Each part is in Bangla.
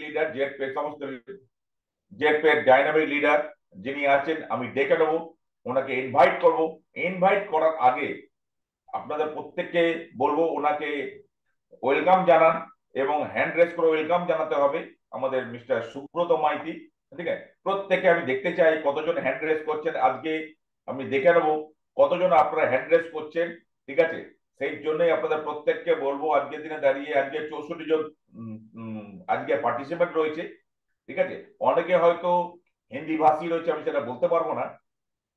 লিডার জেড পে সমস্ত জেড পে ডাইনামিক লিডার যিনি আছেন, আমি ডেকে নেবো, ওনাকে ইনভাইট করব। ইনভাইট করার আগে আপনাদের প্রত্যেককে বলবো ওনাকে ওয়েলকাম জানান, এবং হ্যান্ড রেস করে ওয়েলকাম জানাতে হবে আমাদের মিস্টার সুব্রত মাইতি। ঠিক আছে, প্রত্যেকে আমি দেখতে চাই কতজন হ্যান্ড রেস করছেন আজকে, আমি দেখে নেবো কতজন আপনারা হ্যান্ড রেস করছেন। ঠিক আছে, সেই জন্যই আপনাদের প্রত্যেককে বলবো আজকের দিনে দাঁড়িয়ে আজকে 64 জন আজকে পার্টিসিপেন্ট রয়েছে। ঠিক আছে, অনেকে হয়তো হিন্দি ভাষী রয়েছে, আমি সেটা বলতে পারবো না।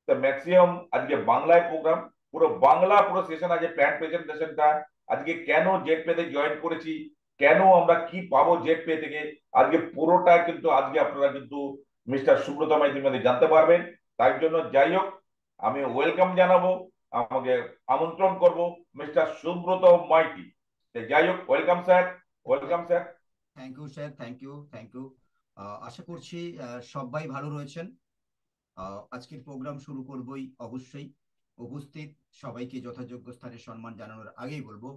তো ম্যাক্সিমাম আজকে বাংলায় প্রোগ্রাম, পুরো বাংলা পুরো সেশন আছে। প্ল্যান প্রেজেন্টেশনটা আজকে কেন জেড পেতে জয়েন করেছি, কেন আমরা কি পাবো জেড পে থেকে, আজকে পুরোটা কিন্তু আজকে আপনারা কিন্তু মিস্টার সুব্রত মাইতির মধ্যে জানতে পারবেন। তাই জন্য যাই হোক, আমি ওয়েলকাম জানাবো, আমাকে আমন্ত্রণ করব মিস্টার সুব্রত মাইতি। যাই হোক, welcome sir, welcome sir. Thank you sir, thank you, thank you. আশা করছি সবাই ভালো রয়েছেন। আজকের প্রোগ্রাম শুরু করবই অবশ্যই। উপস্থিত সবাইকে যথাযোগ্য স্থানে সম্মান জানানোর আগেই বলবো,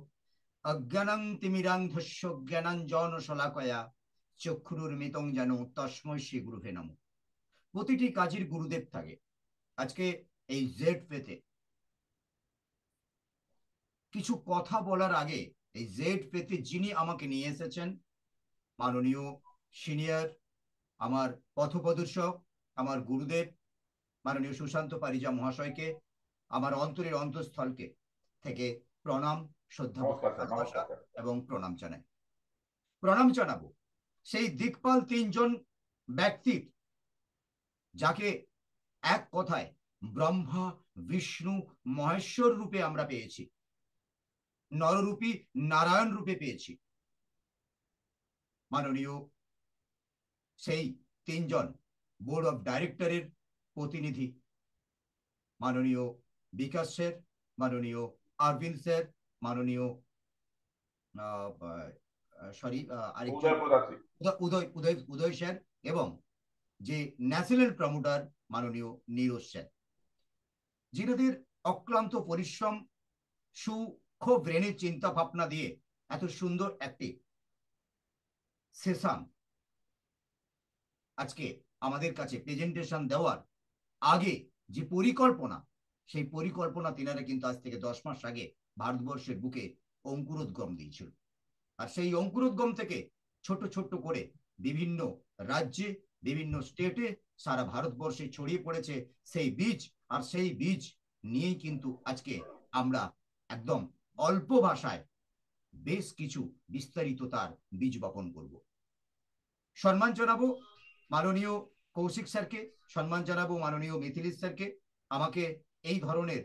অজ্ঞানং তিমিরান্ধস্য জ্ঞানাঞ্জন শলাকয়া চক্ষুরুর্মিতং যেন তস্মৈ শ্রী গুরুভে নমঃ। প্রতিটি কাজের গুরুদেব থাকে। আজকে এই জেড পেতে কিছু কথা বলার আগে, এই জেড পেতে যিনি আমাকে নিয়ে এসেছেন, মাননীয় সিনিয়র আমার পথপ্রদর্শক, আমার গুরুদেব মাননীয় সুশান্ত পারিজা মহাশয়কে আমার অন্তরের অন্তঃস্থলকে থেকে প্রণাম, শ্রদ্ধা, নমস্কার স্যার, ভালোবাসা নমস্কার স্যার। এবং প্রণাম জানাবো সেই দিকপাল তিনজন ব্যক্তির, যাকে এক কথায় ব্রহ্মা বিষ্ণু মহেশ্বর রূপে আমরা পেয়েছি, নররূপী নারায়ণ রূপে পেয়েছি। মাননীয় সেই তিনজন বোর্ড অফ ডাইরেক্টরের প্রতিনিধি, মাননীয় বিকাশ স্যার, মাননীয় অরবিন্দ স্যার, মাননীয় সরি আরেকজন উদয় প্রতাপ। উদয় উদয় উদয় স্যার, এবং যে ন্যাশনাল প্রমোটার মাননীয় নীরজ স্যার, যিনাদের অক্লান্ত পরিশ্রম, সূক্ষ্ম ব্রেনের চিন্তা ভাবনা দিয়ে এত সুন্দর একটি সেশন আজকে আমাদের কাছে প্রেজেন্টেশন দেওয়ার আগে যে পরিকল্পনা, সেই পরিকল্পনা তিনারা কিন্তু আজ থেকে 10 মাস আগে ভারতবর্ষের বুকে অঙ্কুরোদ্গম দিয়েছিল। আর সেই অঙ্কুরোদ্গম থেকে ছোট ছোট করে বিভিন্ন রাজ্যে, বিভিন্ন স্টেটে, সারা ভারতবর্ষে ছড়িয়ে পড়েছে সেই বীজ। আর সেই বীজ নিয়েই কিন্তু আজকে আমরা একদম অল্প ভাষায় বেশ কিছু বিস্তারিত তার বীজ বপন করব। সম্মান জানাবো মাননীয় কৌশিক স্যারকে, সম্মান জানাবো মাননীয় মিথিলিশ স্যারকে, আমাকে এই ধরনের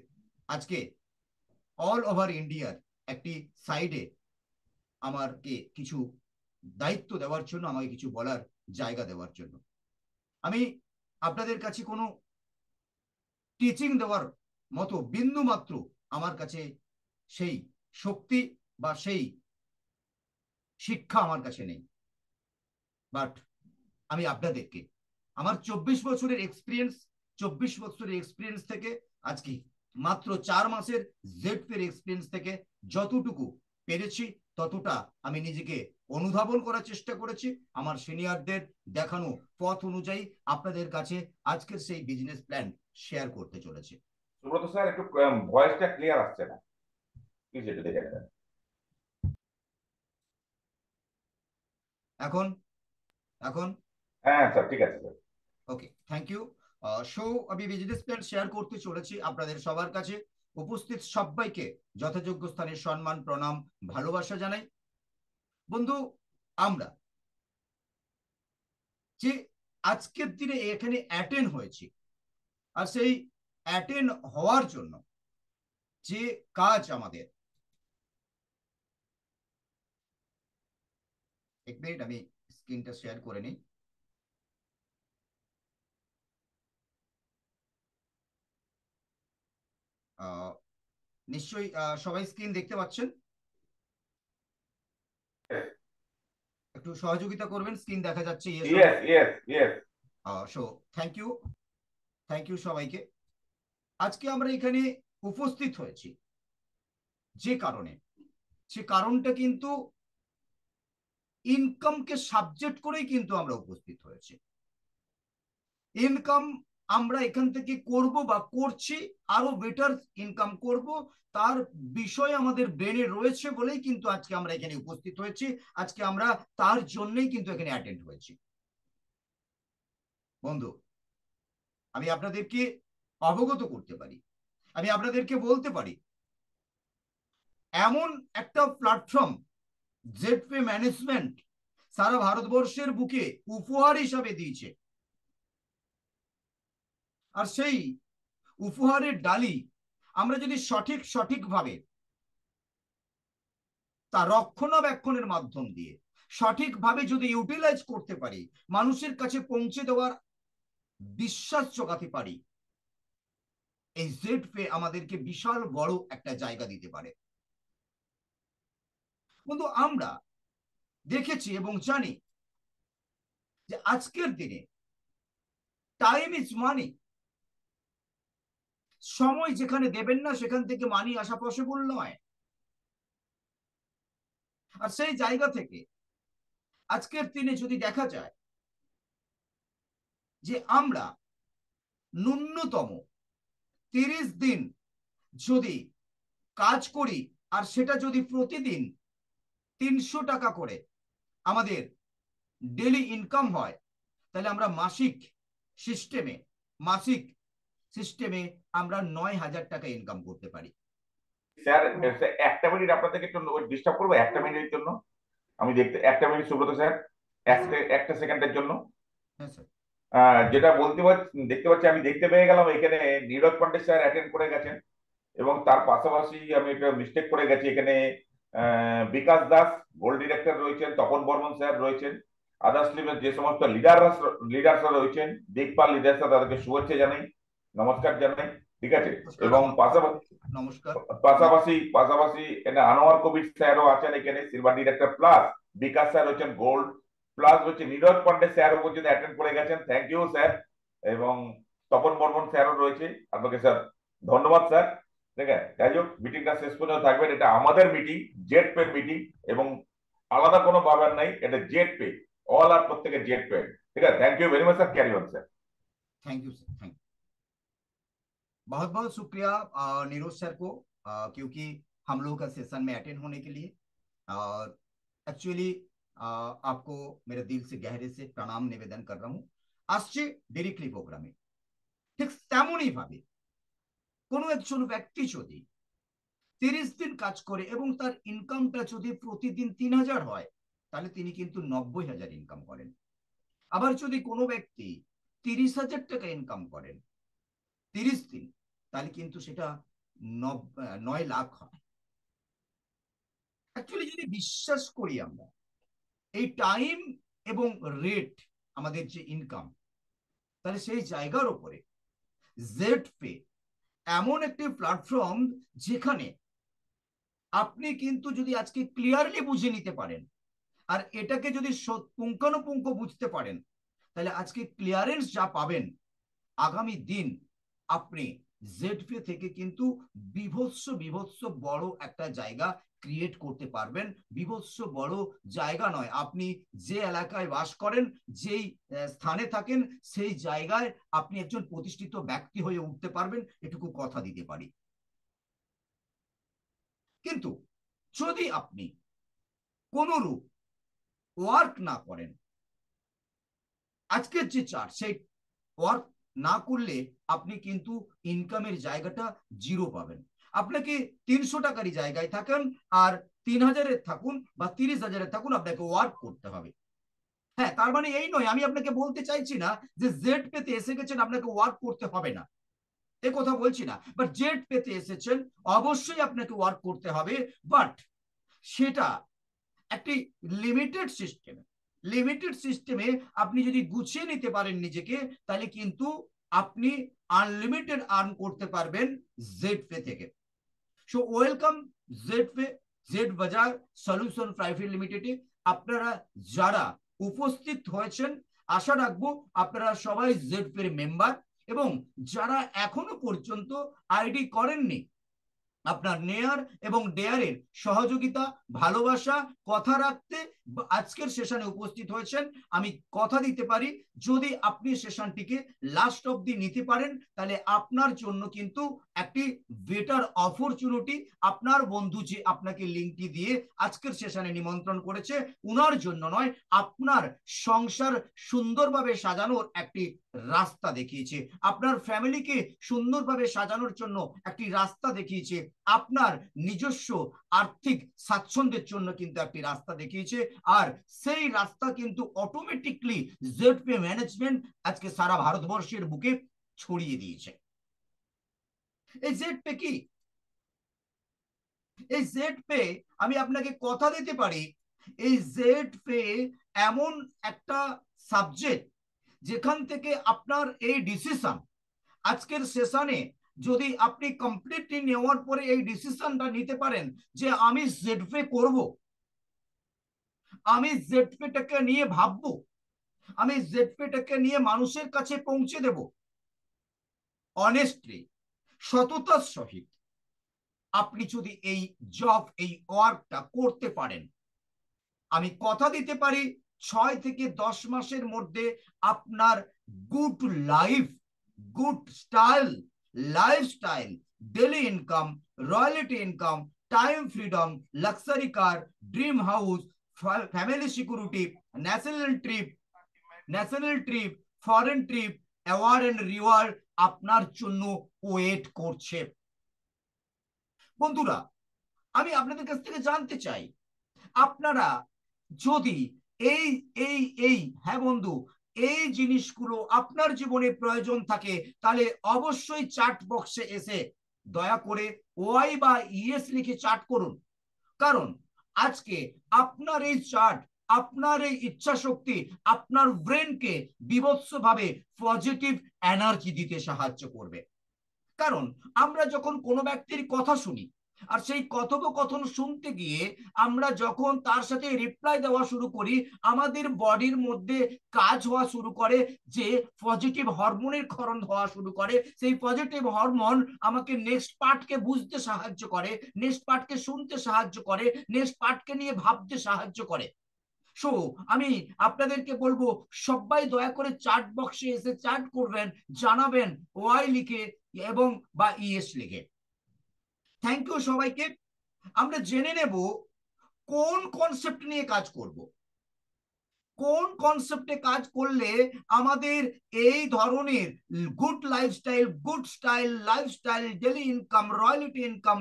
আজকে অল ওভার ইন্ডিয়ার একটি সাইডে আমাকে কিছু দায়িত্ব দেওয়ার জন্য, আমাকে কিছু বলার জায়গা দেওয়ার জন্য। আমি আপনাদের কাছে কোনো টিচিং দেওয়ার মতো বিন্দু মাত্র আমার কাছে সেই শক্তি বা সেই শিক্ষা আমার কাছে নেই। বাট আমি আপনাদেরকে আমার 24 বছরের এক্সপিরিয়েন্স থেকে আজকে মাত্র 4 মাসের জেডপের এক্সপিরিয়েন্স থেকে যতটুকু পেরেছি ততটা আমি নিজেকে অনুধাবন করার চেষ্টা করেছি। আমার সিনিয়রদের দেখানো পথ অনুযায়ী আপনাদের কাছে আজকের সেই বিজনেস প্ল্যান শেয়ার করতে চলেছে। সুব্রত স্যার, একটু ভয়েসটা ক্লিয়ার আসছে না, প্লিজ একটু দেখে নেবেন। এখন এখন হ্যাঁ স্যার, ঠিক আছে sir. Okay, thank you. So আমি বিজনেস প্ল্যান শেয়ার করতে চলেছি আপনাদের সবার কাছে। উপস্থিত সবাইকে যথাযোগ্য স্থানে সম্মান, প্রণাম, ভালোবাসা জানাই। বন্ধু, আমরা যে আজকের দিনে এখানে অ্যাটেন্ড হয়েছি, আর সেই অ্যাটেন্ড হওয়ার জন্য যে কাজ আমাদের, এক মিনিট আমি স্ক্রিনটা শেয়ার করে নিই। নিশ্চয়ই সবাই স্ক্রিন দেখতে পাচ্ছেন? একটু সহযোগিতা করবেন, স্ক্রিন দেখা যাচ্ছে? Yes, yes, yes. So thank you, thank you সবাইকে। আজকে আমরা এখানে উপস্থিত হয়েছি যে কারণে, সে কারণটা কিন্তু ইনকামকে সাবজেক্ট করেই কিন্তু আমরা উপস্থিত হয়েছি। ইনকাম আমরা এখান থেকে করব বা করছি, আরো বেটার ইনকাম করব, তার বিষয় আমাদের ব্রেনে রয়েছে বলেই কিন্তু আজকে আমরা এখানে উপস্থিত হয়েছি। আজকে আমরা তার জন্যই কিন্তু এখানে অ্যাটেন্ড হয়েছি। বন্ধু, আমি আপনাদেরকে অবগত করতে পারি, আমি আপনাদেরকে বলতে পারি, এমন একটা প্ল্যাটফর্ম জেডপে ম্যানেজমেন্ট সারা ভারতবর্ষের বুকে উপহার হিসাবে দিয়েছে। আর সেই উপহারের ডালি আমরা যদি সঠিকভাবে তা রক্ষণাবেক্ষণের মাধ্যম দিয়ে সঠিকভাবে যদি ইউটিলাইজ করতে পারি, মানুষের কাছে পৌঁছে দেওয়ার বিশ্বাস জোগাতে পারি, এই জেডপে আমাদেরকে বিশাল বড় একটা জায়গা দিতে পারে। কিন্তু আমরা দেখেছি এবং জানি যে আজকের দিনে টাইম ইজ মানি। সময় যেখানে দেবেন না সেখান থেকে মানি আসা পসিবল নয়। আর সেই জায়গা থেকে আজকের দিনে যদি দেখা যায় যে আমরা ন্যূনতম 30 দিন যদি কাজ করি, আর সেটা যদি প্রতিদিন 300 টাকা করে আমাদের ডেলি ইনকাম হয়, তাহলে আমরা মাসিক সিস্টেমে আমরা 9,000 টাকা ইনকাম করতে পারি। স্যার, একটা মিনিট আপনাদেরকে একটু ডিস্টার্ব করবো, একটা মিনিটের জন্য। আমি দেখতে, একটা মিনিট সুব্রত স্যার, একটা সেকেন্ডের জন্য। হ্যাঁ স্যার। যেটা বলতে পারছি, দেখতে পাচ্ছি, আমি দেখতে পেয়ে গেলাম এখানে নীরজ পান্ডে স্যার অ্যাটেন্ড করে গেছেন, এবং তার পাশাপাশি আমি একটা মিস্টেক করে গেছি, এখানে বিকাশ দাস গোল্ড ডিরেক্টর রয়েছেন, তপন বর্মন স্যার রয়েছেন, আদার্স যে সমস্ত লিডারসরা রয়েছেন, দিকপাল লিডার্সরা, তাদেরকে শুভেচ্ছা জানাই, নমস্কার জানাই। ঠিক আছে। এবং নমস্কার। পাশাপাশি আনোয়ার কবির স্যারও আছেন এখানে, silver director, plus Bikash sir হচ্ছেন গোল্ড, প্লাস হচ্ছে নীরজ পান্ডে স্যারও পর্যন্ত অ্যাটেন্ড করে গেছেন। Thank you sir. এবং তপন বর্মন স্যারও রয়েছে, আপনাকে স্যার ধন্যবাদ স্যার। ঠিক আছে, যাই হোক, মিটিংটা শেষ পর্যন্ত থাকবেন। এটা আমাদের মিটিং, জেড পে মিটিং, এবং আলাদা কোনো ব্যাপার নাই, এটা জেড পে, ऑल আর প্রত্যেকে জেড পে। ठीक है, thank you very much sir, carry on sir. Thank you sir, thank you. बहुत बहुत शुक्रिया नीरज सर को, क्योंकि हम लोग का सेशन में अटेंड होने के लिए। और एक्चुअली आपको मेरे दिल से गहरे से प्रणाम निवेदन कर रहा हूँ। আসছে ডিরেক্টলি প্রোগ্রামে ঠিক তেমনই ভাবে কোনো একজন ব্যক্তি যদি 30 দিন কাজ করে এবং তার ইনকামটা যদি প্রতিদিন 3,000 হয়, তাহলে তিনি কিন্তু 90,000 ইনকাম করেন। আবার যদি কোনো ব্যক্তি 30,000 টাকা ইনকাম করেন 30 দিন, তাহলে কিন্তু সেটা 9 লাখ হয়। অ্যাকচুয়ালি যদি বিশ্বাস করি আমরা এই টাইম এবং রেট আমাদের যে ইনকাম, তাহলে সেই জায়গার উপরে জেড পে এমন একটি প্ল্যাটফর্ম যেখানে আপনি কিন্তু যদি আজকে ক্লিয়ারলি বুঝে নিতে পারেন আর এটাকে যদি পুঙ্খানুপুঙ্খ বুঝতে পারেন, তাহলে আজকে ক্লিয়ারেন্স যা পাবেন, আগামী দিন আপনি জেডপে থেকে কিন্তু বিভৎস বড় একটা জায়গা ক্রিয়েট করতে পারবেন। বিভৎস বড় জায়গা নয়, আপনি যে এলাকায় বাস করেন, যেই স্থানে থাকেন, সেই জায়গায় আপনি একজন প্রতিষ্ঠিত ব্যক্তি হয়ে উঠতে পারবেন, এটুকু কথা দিতে পারি। কিন্তু যদি আপনি কোনরূপ ওয়ার্ক না করেন, আজকের যে চার্ট, সেই ওয়ার্ক না করলে আপনি কিন্তু ইনকামের জায়গাটা জিরো পাবেন। আপনাকে 300 টাকারই জায়গায় থাকেন আর 3,000-এর থাকুন বা 30,000-এর থাকুন, আপনাকে ওয়ার্ক করতে হবে। হ্যাঁ, তার মানে এই নয়, আমি আপনাকে বলতে চাইছি না যে জেড পেতে এসে গেছেন আপনাকে ওয়ার্ক করতে হবে না, এ কথা বলছি না। বাট জেড পেতে এসেছেন, অবশ্যই আপনাকে ওয়ার্ক করতে হবে, বাট সেটা একটি লিমিটেড সিস্টেমে আপনি যদি গুছিয়ে নিতে পারেন নিজেকে, তাহলে কিন্তু আপনি আনলিমিটেড আর্ন করতে পারবেন জেড পে থেকে। So welcome Z pay, Z বাজার সলিউশন প্রাইভেট লিমিটেডে আপনারা যারা উপস্থিত হয়েছেন, আশা রাখবো আপনারা সবাই জেড পে মেম্বার, এবং যারা এখনো পর্যন্ত আইডি করেননি আপনার নেয়ার এবং ডেয়ারের সহযোগিতা, ভালোবাসা, কথা রাখতে আজকের সেশনে উপস্থিত হয়েছেন। আমি কথা দিতে পারি, যদি আপনি সেশনটিকে লাস্ট অবধি নিতে পারেন তাহলে আপনার জন্য কিন্তু একটি বেটার অপরচুনিটি। আপনার বন্ধু যে আপনাকে লিঙ্কটি দিয়ে আজকের সেশনে নিমন্ত্রণ করেছে, উনার জন্য নয়, আপনার সংসার সুন্দরভাবে সাজানোর একটি রাস্তা দেখিয়েছে, আপনার ফ্যামিলিকে সুন্দরভাবে সাজানোর জন্য একটি রাস্তা দেখিয়েছে, আপনার নিজস্ব আর্থিক স্বাচ্ছন্দ্যের জন্য কিন্তু একটি রাস্তা দেখিয়েছে। আর সেই রাস্তা কিন্তু অটোমেটিকলি জেডপে ম্যানেজমেন্ট আজকে সারা ভারতবর্ষের বুকে ছড়িয়ে দিয়েছে। এই জেডপে কি? এই জেডপে আমি আপনাকে কথা দিতে পারি, এই জেডপে এমন একটা সাবজেক্ট যেখান থেকে আপনার এই ডিসিশন আজকের সেশনে যদি আপনি কমপ্লিটলি নেওয়ার পরে এই ডিসিশনটা নিতে পারেন যে আমি জেডপে করব, আমি জেডপেটাকে নিয়ে ভাববো, আমি জেডপেটাকে নিয়ে মানুষের কাছে পৌঁছে দেব, অনেস্টলি, সততার সহিত আপনি যদি এই জব, এই ওয়ার্কটা করতে পারেন, আমি কথা দিতে পারি 6 থেকে 10 মাসের মধ্যে আপনার good life, good style, lifestyle, daily income, royalty income, time freedom, luxury car, dream house, family security, national trip, foreign trip, award and reward আপনার জন্য ওয়েট করছে। বন্ধুরা, আমি আপনাদের কাছ থেকে জানতে চাই, আপনারা যদি এই এই এই হ্যাঁ বন্ধু, এই জিনিসগুলো আপনার জীবনে প্রয়োজন থাকে, তাহলে অবশ্যই চ্যাট বক্সে এসে দয়া করে ওয়াই বা ইএস লিখে চ্যাট করুন। কারণ আজকে আপনার এই চ্যাট, আপনার এই ইচ্ছা শক্তি আপনার ব্রেনকে বিভৎসভাবে পজিটিভ এনার্জি দিতে সাহায্য করবে। কারণ আমরা যখন কোনো ব্যক্তির কথা শুনি, আর সেই কথোপকথন শুনতে গিয়ে আমরা যখন তার সাথে রিপ্লাই দেওয়া শুরু করি, আমাদের বডির মধ্যে কাজ হওয়া শুরু করে, যে পজিটিভ হরমোনের ক্ষরণ হওয়া শুরু করে। সেই পজিটিভ হরমোন আমাকে নেক্সট পার্টকে বুঝতে সাহায্য করে, নেক্সট পার্টকে শুনতে সাহায্য করে, নেক্সট পার্টকে নিয়ে ভাবতে সাহায্য করে। সো আমি আপনাদেরকে বলবো, সবাই দয়া করে চ্যাট বক্সে এসে চ্যাট করবেন, জানাবেন ওয়াই লিখে এবং বা ইএস লিখে। থ্যাংক ইউ সবাইকে। আমরা জেনে নেব কোন কনসেপ্ট নিয়ে কাজ করব, কোন কনসেপ্টে কাজ করলে আমাদের এই ধরনের good lifestyle, good style, lifestyle, daily income, royalty income,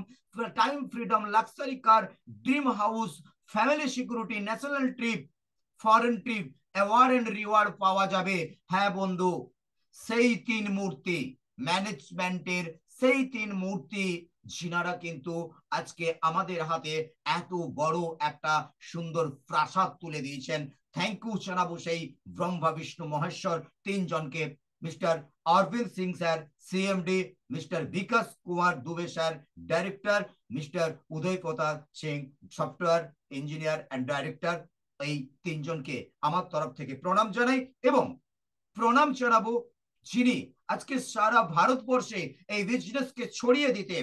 time freedom, luxury car, dream house, family security, national trip, foreign trip, award and reward পাওয়া যাবে। হ্যাঁ বন্ধু, সেই 3 মূর্তি, ম্যানেজমেন্টের সেই 3 মূর্তি, যিনারা কিন্তু আজকে আমাদের হাতে এত বড় একটা সুন্দর প্রাসাদ তুলে দিয়েছেন। থ্যাংক ইউ জানাবো সেই ব্রহ্মা বিষ্ণু মহেশ্বর 3 জনকে, mister Arvind Singh sir CMD, mister Bikash Kumar Dubey sir director, mister Uday Pratap Singh software engineer and director. এই 3 জনকে আমার তরফ থেকে প্রণাম জানাই, এবং প্রণাম জানাবো যিনি আজকে সারা ভারতবর্ষে এই বিজনেসকে ছড়িয়ে দিতে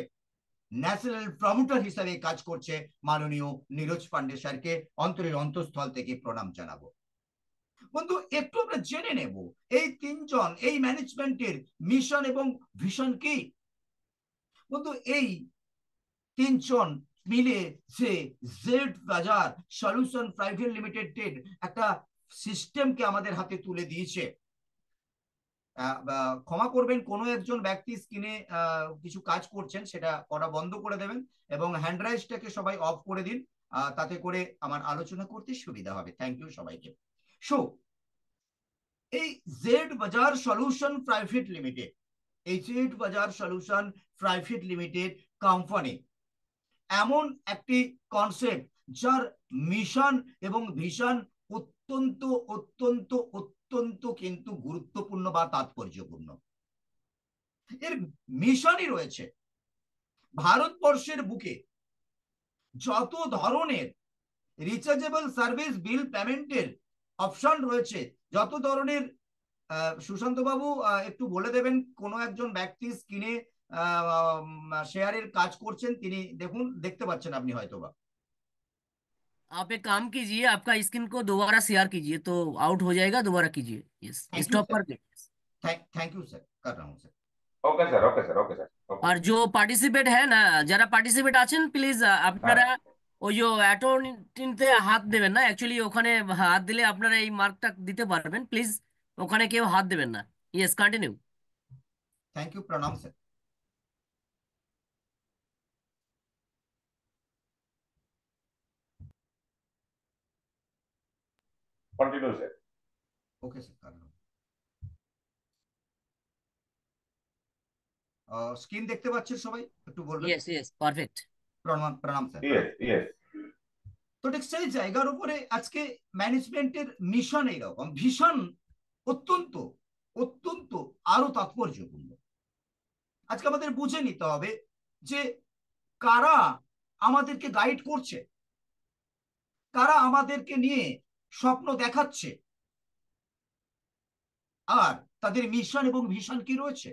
ন্যাশনাল প্রমোটার হিসাবে কাজ করছে, মাননীয় নীরজ পান্ডে স্যারকে অন্তরের অন্তঃস্থল থেকে প্রণাম জানাবো। বন্ধু, একটু আমরা জেনে নেব এই 3 জন এই ম্যানেজমেন্টের মিশন এবং ভিশন কি। বন্ধু, এই 3 জন মিলে যে জেড বাজার সলিউশন প্রাইভেট লিমিটেড একটা সিস্টেমকে আমাদের হাতে তুলে দিয়েছে। ক্ষমা করবেন, কোনো একজন ব্যক্তি স্ক্রিনে কিছু কাজ করছেন, সেটা করা বন্ধ করে দেবেন এবং হ্যান্ড রাইজটাকে সবাই অফ করে দিন, তাতে করে আমার আলোচনা করতে সুবিধা হবে। থ্যাংক ইউ সবাইকে। সো এই জেড বাজার সলিউশন প্রাইভেট লিমিটেড, এই জেড বাজার সলিউশন প্রাইভেট লিমিটেড কোম্পানি এমন একটি কনসেপ্ট যার মিশন এবং ভিশন অত্যন্ত অত্যন্ত অত্যন্ত কিন্তু গুরুত্বপূর্ণ বা তাৎপর্যপূর্ণ। এর মিশনই রয়েছে ভারতবর্ষের বুকে যত ধরনের রিচার্জেবল সার্ভিস বিল পেমেন্টের অপশন রয়েছে, যত ধরনের সুশান্ত বাবু একটু বলে দেবেন, কোনো একজন ব্যক্তি স্ক্রিনে শেয়ারের কাজ করছেন, তিনি দেখুন, দেখতে পাচ্ছেন আপনি হয়তোবা। आप एक काम कीजिए, आपका स्क्रीन को दोबारा शेयर कीजिए तो आउट हो जाएगा, दोबारा कीजिए। Yes, thank you stop sir, कर। थैंक यू सर, कर रहा हूँ sir. Okay sir, okay sir, okay sir, okay. আর जो পার্টিসিপেট হ্যাঁ না, যারা পার্টিসিপেট আছেন প্লিজ হ্যাঁ, আপনারা ওই যে অ্যাটোনিতে হাত দেবেন না, অ্যাকচুয়ালি ওখানে হাত দিলে আপনারা এই মার্কটা দিতে পারবেন, প্লিজ ওখানে কেউ হাত দেবেন না। Yes, continue. थैंक यू, प्रणाम sir. Continue sir. Okay sir, कर रहा हूँ। স্ক্রিন দেখতে পাচ্ছেন সবাই? একটু বলবেন। Yes yes, perfect. প্রণাম, প্রণাম স্যার। Yes, yes. তো ঠিক সেই জায়গার উপরে আজকে ম্যানেজমেন্টের মিশন এইরকম, ভীষণ অত্যন্ত অত্যন্ত আরো তাৎপর্যপূর্ণ। আজকে আমাদের বুঝে নিতে হবে যে কারা আমাদেরকে গাইড করছে, কারা আমাদেরকে নিয়ে স্বপ্ন দেখাচ্ছে, আর তাদের মিশন এবং ভিশন কি রয়েছে।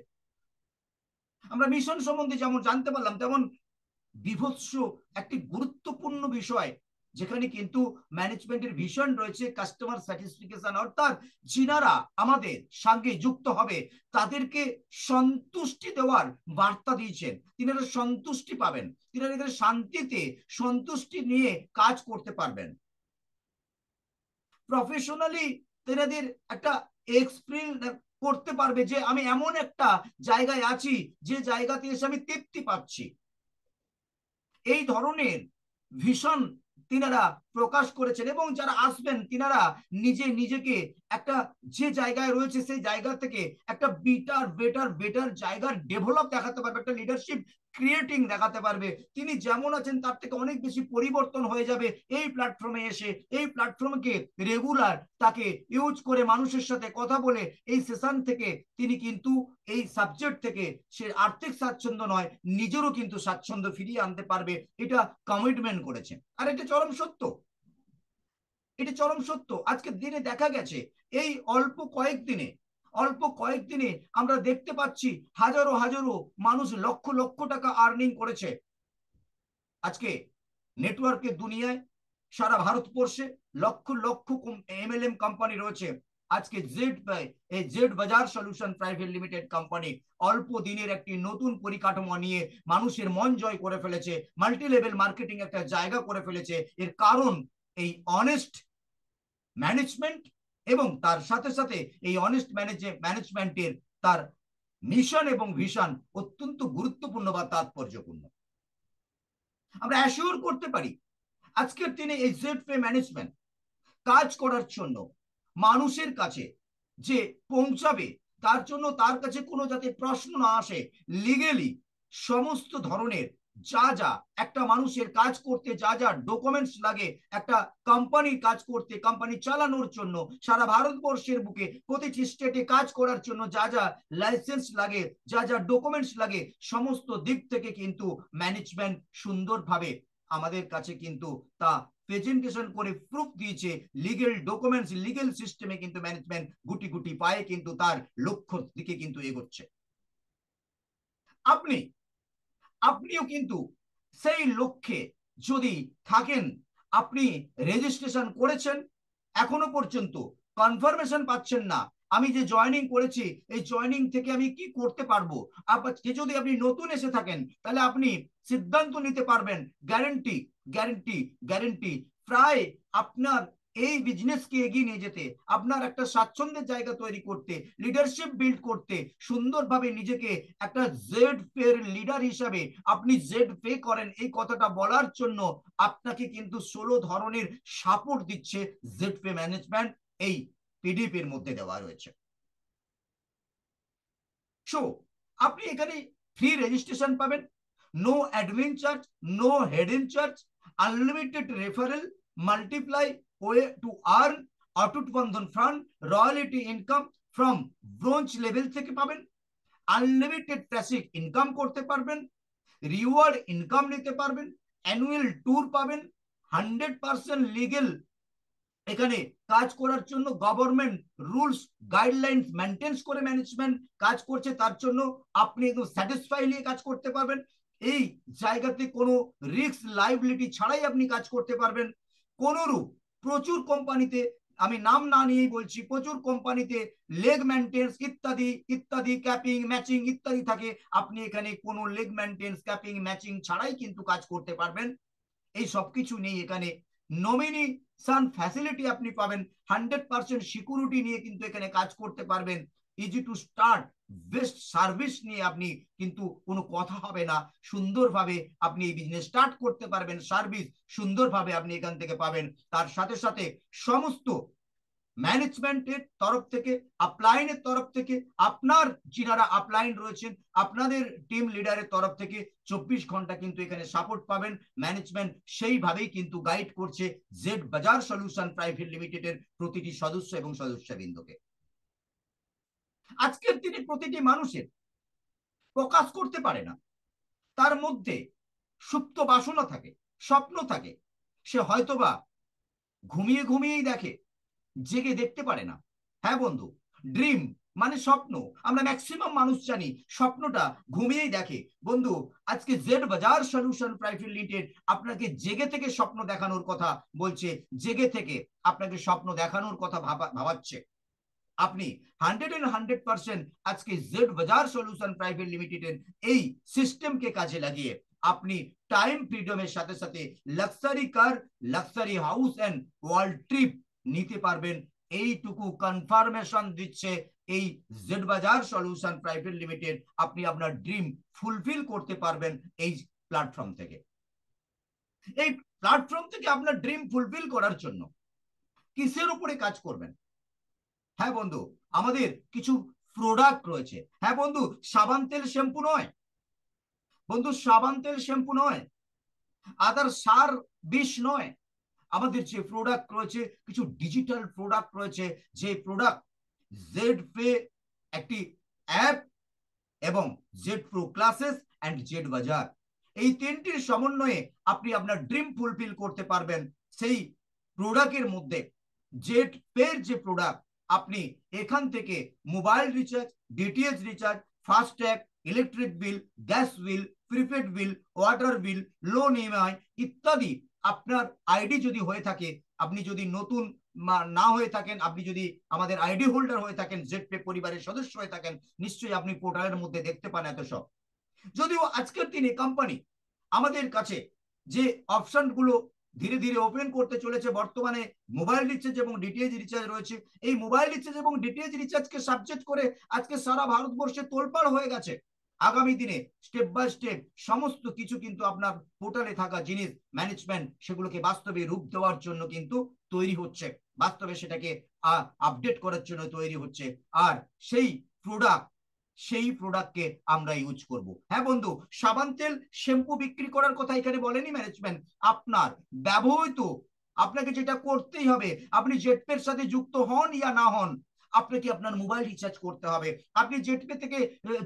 আমরা মিশন সম্বন্ধে যেমন জানতে পারলাম, তেমন বিভৎস একটি গুরুত্বপূর্ণ বিষয় যেখানে কিন্তু ম্যানেজমেন্টের ভিশন রয়েছে কাস্টমার স্যাটিসফিকেশন, অর্থাৎ যিনারা আমাদের সঙ্গে যুক্ত হবে তাদেরকে সন্তুষ্টি দেওয়ার বার্তা দিয়েছেন। তিনারা সন্তুষ্টি পাবেন, তিনারা এখানে শান্তিতে সন্তুষ্টি নিয়ে কাজ করতে পারবেন। প্রফেশনালি তেনাদের একটা এক্সপিরিয়েন্স করতে পারবে যে আমি এমন একটা জায়গায় আছি যে জায়গাতে এসে আমি তৃপ্তি পাচ্ছি। এই ধরনের ভীষণ তিনারা প্রকাশ করেছেন, এবং যারা আসবেন তিনারা নিজেকে একটা যে জায়গায় রয়েছে সেই জায়গা থেকে একটা বেটার জায়গার ডেভেলপ দেখাতে পারবে, একটা লিডারশিপ ক্রিয়েটিং দেখাতে পারবে। তিনি যেমন আছেন তার থেকে অনেক বেশি পরিবর্তন হয়ে যাবে এই প্ল্যাটফর্মে এসে। এই প্ল্যাটফর্মকে রেগুলার তাকে ইউজ করে মানুষের সাথে কথা বলে এই সেশন থেকে তিনি কিন্তু এই সাবজেক্ট থেকে সে আর্থিক স্বাচ্ছন্দ্য নয়, নিজেরও কিন্তু স্বাচ্ছন্দ্য ফিরিয়ে আনতে পারবে। এটা কমিটমেন্ট করেছে, আর এটা চরম সত্য। এটা চরম সত্য। আজকের দিনে দেখা গেছে এই অল্প কয়েকদিনে আমরা দেখতে পাচ্ছি হাজারো হাজারো মানুষ লক্ষ লক্ষ টাকা আর্নিং করেছে। আজকে নেটওয়ার্কের দুনিয়ায় সারা ভারতবর্ষে লক্ষ লক্ষ এমএলএম কোম্পানি রয়েছে। আজকে জেড বাজার সলিউশন প্রাইভেট লিমিটেড কোম্পানি অল্প দিনের একটি নতুন পরিকাঠামো নিয়ে মানুষের মন জয় করে ফেলেছে, মাল্টি লেভেল মার্কেটিং একটা জায়গা করে ফেলেছে। এর কারণ এই অনেস্ট ম্যানেজমেন্ট, এবং তার সাথে সাথে এই অনেস্ট ম্যানেজমেন্টের তার মিশন এবং ভিশন অত্যন্ত গুরুত্বপূর্ণ বা তাৎপর্যপূর্ণ। আমরা অ্যাসিওর করতে পারি আজকের দিনে এই জেড ম্যানেজমেন্ট কাজ করার জন্য মানুষের কাছে যে পৌঁছাবে, তার জন্য তার কাছে কোনো যাতে প্রশ্ন না আসে, লিগেলি সমস্ত ধরনের যা যা একটা মানুষের কাজ করতে যা যা ডকুমেন্টস লাগে, একটা কোম্পানির কাজ করতে, কোম্পানি চালানোর জন্য সারা ভারতবর্ষের বুকে প্রতিটি স্টেটে কাজ করার জন্য যা যা লাইসেন্স লাগে, যা যা ডকুমেন্টস লাগে, সমস্ত দিক থেকে কিন্তু ম্যানেজমেন্ট সুন্দরভাবে আমাদের কাছে কিন্তু তা প্রেজেন্টেশন করে প্রুফ দিয়েছে। লিগেল ডকুমেন্টস, লিগেল সিস্টেমে কিন্তু ম্যানেজমেন্ট গুটি গুটি পায়ে কিন্তু তার লক্ষ্য দিকে কিন্তু এগোচ্ছে। আপনিও কিন্তু সেই লক্ষ্যে যদি থাকেন, আপনি রেজিস্ট্রেশন করেছেন, এখনো পর্যন্ত কনফার্মেশন পাচ্ছেন না আমি যে জয়েনিং করেছি এই জয়েনিং থেকে আমি কি করতে পারবো, যদি আপনি নতুন এসে থাকেন তাহলে আপনি সিদ্ধান্ত নিতে পারবেন গ্যারেন্টি গ্যারেন্টি গ্যারেন্টি প্রায় আপনার এই বিজনেসকে এগিয়ে নিয়ে যেতে, আপনার একটা স্বাচ্ছন্দ্যের জায়গা তৈরি করতে, লিডারশিপ বিল্ড করতে, সুন্দরভাবে নিজেকে একটা জেড পের লিডার হিসাবে আপনি জেড পে করেন এই কথাটা বলার জন্য আপনাকে কিন্তু 16 ধরনের সাপোর্ট দিচ্ছে জেড পে ম্যানেজমেন্ট এই পিডিপি এর মধ্যে দেওয়া রয়েছে। সো আপনি এখানে ফ্রি রেজিস্ট্রেশন পাবেন, no admin charge, no hidden charge, unlimited referral, multiply way to earn, অটুট বন্ধন fund, royalty income from bronze level থেকে পাবেন, আনলিমিটেড প্যাসিভ ইনকাম করতে পারবেন, রিওয়ার্ড ইনকাম নিতে পারবেন, অ্যানুয়াল ট্যুর পাবেন, 100% লিগেল এখানে কাজ করার জন্য গভর্নমেন্ট রুলস গাইডলাইন্স মেনটেন করে ম্যানেজমেন্ট কাজ করছে, তার জন্য আপনি একদম স্যাটিসফাই নিয়ে কাজ করতে পারবেন। এই জায়গাতে কোনো রিস্ক লাইবিলিটি ছাড়াই আপনি কাজ করতে পারবেন। কোনরূপ প্রচুর কোম্পানিতে, আমি নাম না নিয়েই বলছি, প্রচুর কোম্পানিতে লেগ মেনটেন্স ইত্যাদি ইত্যাদি, ক্যাপিং ম্যাচিং ইত্যাদি থাকে। আপনি এখানে কোনো লেগ মেনটেন্স ক্যাপিং ম্যাচিং ছাড়াই কিন্তু কাজ করতে পারবেন। এই সবকিছু নেই এখানে। নমিনেশন ফ্যাসিলিটি আপনি পাবেন, 100% সিকিউরিটি নিয়ে কিন্তু এখানে কাজ করতে পারবেন। Easy to start, best service নিয়ে আপনি কিন্তু কোনো কথা হবে না, সুন্দরভাবে আপনি এই বিজনেস স্টার্ট করতে পারবেন, সার্ভিস সুন্দরভাবে আপনি এখান থেকে পাবেন। তার সাথে সাথে সমস্ত ম্যানেজমেন্টের তরফ থেকে, আপলাইনের তরফ থেকে, আপনার যিনারা আপলাইন রয়েছেন আপনাদের টিম লিডারের তরফ থেকে 24 ঘন্টা কিন্তু এখানে সাপোর্ট পাবেন। ম্যানেজমেন্ট সেইভাবেই কিন্তু গাইড করছে জেড বাজার সলিউশন প্রাইভেট লিমিটেডের প্রতিটি সদস্য এবং সদস্যবৃন্দকে। আজকের দিনে প্রতিটি মানুষের প্রকাশ করতে পারে না, তার মধ্যে সুপ্ত বাসনা থাকে, স্বপ্ন থাকে, সে হয়তোবা ঘুমিয়ে ঘুমিয়েই দেখে, জেগে দেখতে পারে না। হ্যাঁ বন্ধু, ড্রিম মানে স্বপ্ন, আমরা ম্যাক্সিমাম মানুষ জানি স্বপ্নটা ঘুমিয়েই দেখে। বন্ধু, আজকে জেড বাজার সলিউশন প্রাইভেট লিমিটেড আপনাকে জেগে থেকে স্বপ্ন দেখানোর কথা বলছে, জেগে থেকে আপনাকে স্বপ্ন দেখানোর কথা ভাবাচ্ছে। আপনি 100% আজকে জেড বাজার সলিউশন প্রাইভেট লিমিটেডের এই সিস্টেমকে কাজে লাগিয়ে আপনি টাইম ফ্রিডমের সাথে সাথে luxury car, luxury house and world trip নিতে পারবেন। এইটুকু কনফার্মেশন দিচ্ছে এই জেড বাজার সলিউশন প্রাইভেট লিমিটেড। আপনি আপনার ড্রিম ফুলফিল করতে পারবেন এই প্ল্যাটফর্ম থেকে। এই প্ল্যাটফর্ম থেকে আপনার ড্রিম ফুলফিল করার জন্য কিসের উপরে কাজ করবেন? হ্যাঁ বন্ধু, আমাদের কিছু প্রোডাক্ট রয়েছে। হ্যাঁ বন্ধু, সাবান তেল শ্যাম্পু নয় বন্ধু, সাবান তেল শ্যাম্পু নয়, আদার সার বিষ নয়। আমাদের যে প্রোডাক্ট রয়েছে কিছু ডিজিটাল প্রোডাক্ট রয়েছে, যে প্রোডাক্ট জেড পে একটি অ্যাপ এবং Z pro classes and Z বাজার, এই তিনটির সমন্বয়ে আপনি আপনার ড্রিম ফুলফিল করতে পারবেন। সেই প্রোডাক্টের মধ্যে জেড পের যে প্রোডাক্ট, আপনি এখান থেকে mobile recharge, DTH recharge, FASTag, electric bill, gas bill, prepaid bill, water bill, loan EMI ইত্যাদি। আপনার আইডি যদি হয়ে থাকে, আপনি যদি নতুন না হয়ে থাকেন, আপনি যদি আমাদের আইডি হোল্ডার হয়ে থাকেন, জেড পে পরিবারের সদস্য হয়ে থাকেন, নিশ্চয়ই আপনি পোর্টালের মধ্যে দেখতে পান এত সব। যদিও আজকের দিনে কোম্পানি আমাদের কাছে যে অপশনগুলো ধীরে ধীরে ওপেন করতে চলেছে, বর্তমানে মোবাইল রিচার্জ এবং ডিটিএইচ রিচার্জ রয়েছে। এই মোবাইল রিচার্জ এবং ডিটিএইচ রিচার্জকে সাবজেক্ট করে আজকে সারা ভারতবর্ষে তোলপাড় হয়ে গেছে। আগামী দিনে স্টেপ বাই স্টেপ সমস্ত কিছু কিন্তু আপনার পোর্টালে থাকা জিনিস ম্যানেজমেন্ট সেগুলোকে বাস্তবে রূপ দেওয়ার জন্য কিন্তু তৈরি হচ্ছে, বাস্তবে সেটাকে আপডেট করার জন্য তৈরি হচ্ছে। আর সেই প্রোডাক্টকে আমরা ইউজ করব। হ্যাঁ বন্ধু, সাবান তেল শ্যাম্পু বিক্রি করার কথা এখানে বলেনি ম্যানেজমেন্ট। আপনার ব্যবহৃত, আপনাকে যেটা করতেই হবে, আপনি জেটপের সাথে যুক্ত হন ইয়া না হন, আপনাকে আপনার মোবাইল রিচার্জ করতে হবে। আপনি জেটপে থেকে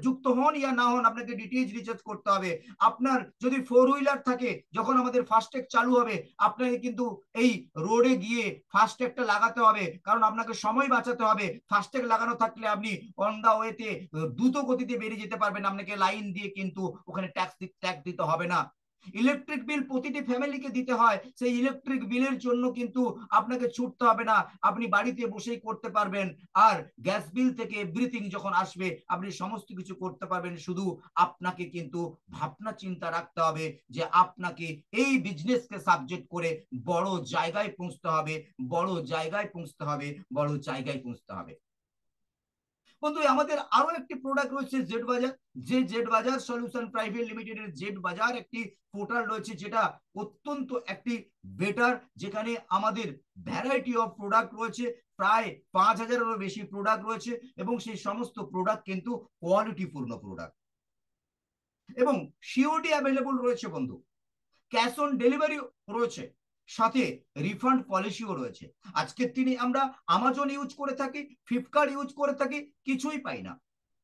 যুক্ত হন ইয়া না হন, আপনাকে ডিটিএইচ রিচার্জ করতে হবে। আপনার যদি 4 হুইলার থাকে, যখন আমাদের ফাস্ট্যাগ চালু হবে, আপনাকে কিন্তু এই রোডে গিয়ে ফাস্ট্যাগটা লাগাতে হবে, কারণ আপনাকে সময় বাঁচাতে হবে। ফাস্ট্যাগ লাগানো থাকলে আপনি অন দা ওয়েতে দ্রুত গতিতে বেরিয়ে যেতে পারবেন, আপনাকে লাইন দিয়ে কিন্তু ওখানে ট্যাক্স দিতে হবে না। ইলেকট্রিক বিল প্রতিটি ফ্যামিলিকে দিতে হয়, সেই ইলেকট্রিক বিলের জন্য কিন্তু আপনাকে ছুটতে হবে না, আপনি বাড়িতে বসেই করতে পারবেন। আর গ্যাস বিল থেকে এভরিথিং যখন আসবে, আপনি সমস্ত কিছু করতে পারবেন। শুধু আপনাকে কিন্তু ভাবনা চিন্তা রাখতে হবে যে আপনাকে এই বিজনেসকে সাবজেক্ট করে বড় জায়গায় পৌঁছতে হবে, বড় জায়গায় পৌঁছতে হবে, বড় জায়গায় পৌঁছতে হবে। বন্ধু, আমাদের আরো একটি প্রোডাক্ট রয়েছে জেড বাজার, যে জেড বাজার সলিউশন প্রাইভেট লিমিটেডের জেড বাজার একটি পোর্টাল রয়েছে, যেটা অত্যন্ত একটি বেটার, যেখানে আমাদের ভ্যারাইটি অফ প্রোডাক্ট রয়েছে, প্রায় 5000-এরও বেশি প্রোডাক্ট রয়েছে, এবং সেই সমস্ত প্রোডাক্ট কিন্তু কোয়ালিটিপূর্ণ প্রোডাক্ট এবং সিওডি অ্যাভেলেবল রয়েছে বন্ধু, ক্যাশ অন ডেলিভারি রয়েছে, সাথে রিফান্ড পলিসিও রয়েছে। আজকের দিনে আমরা আমাজন ইউজ করে থাকি, ফ্লিপকার্ট ইউজ করে থাকি, কিছুই পাই না।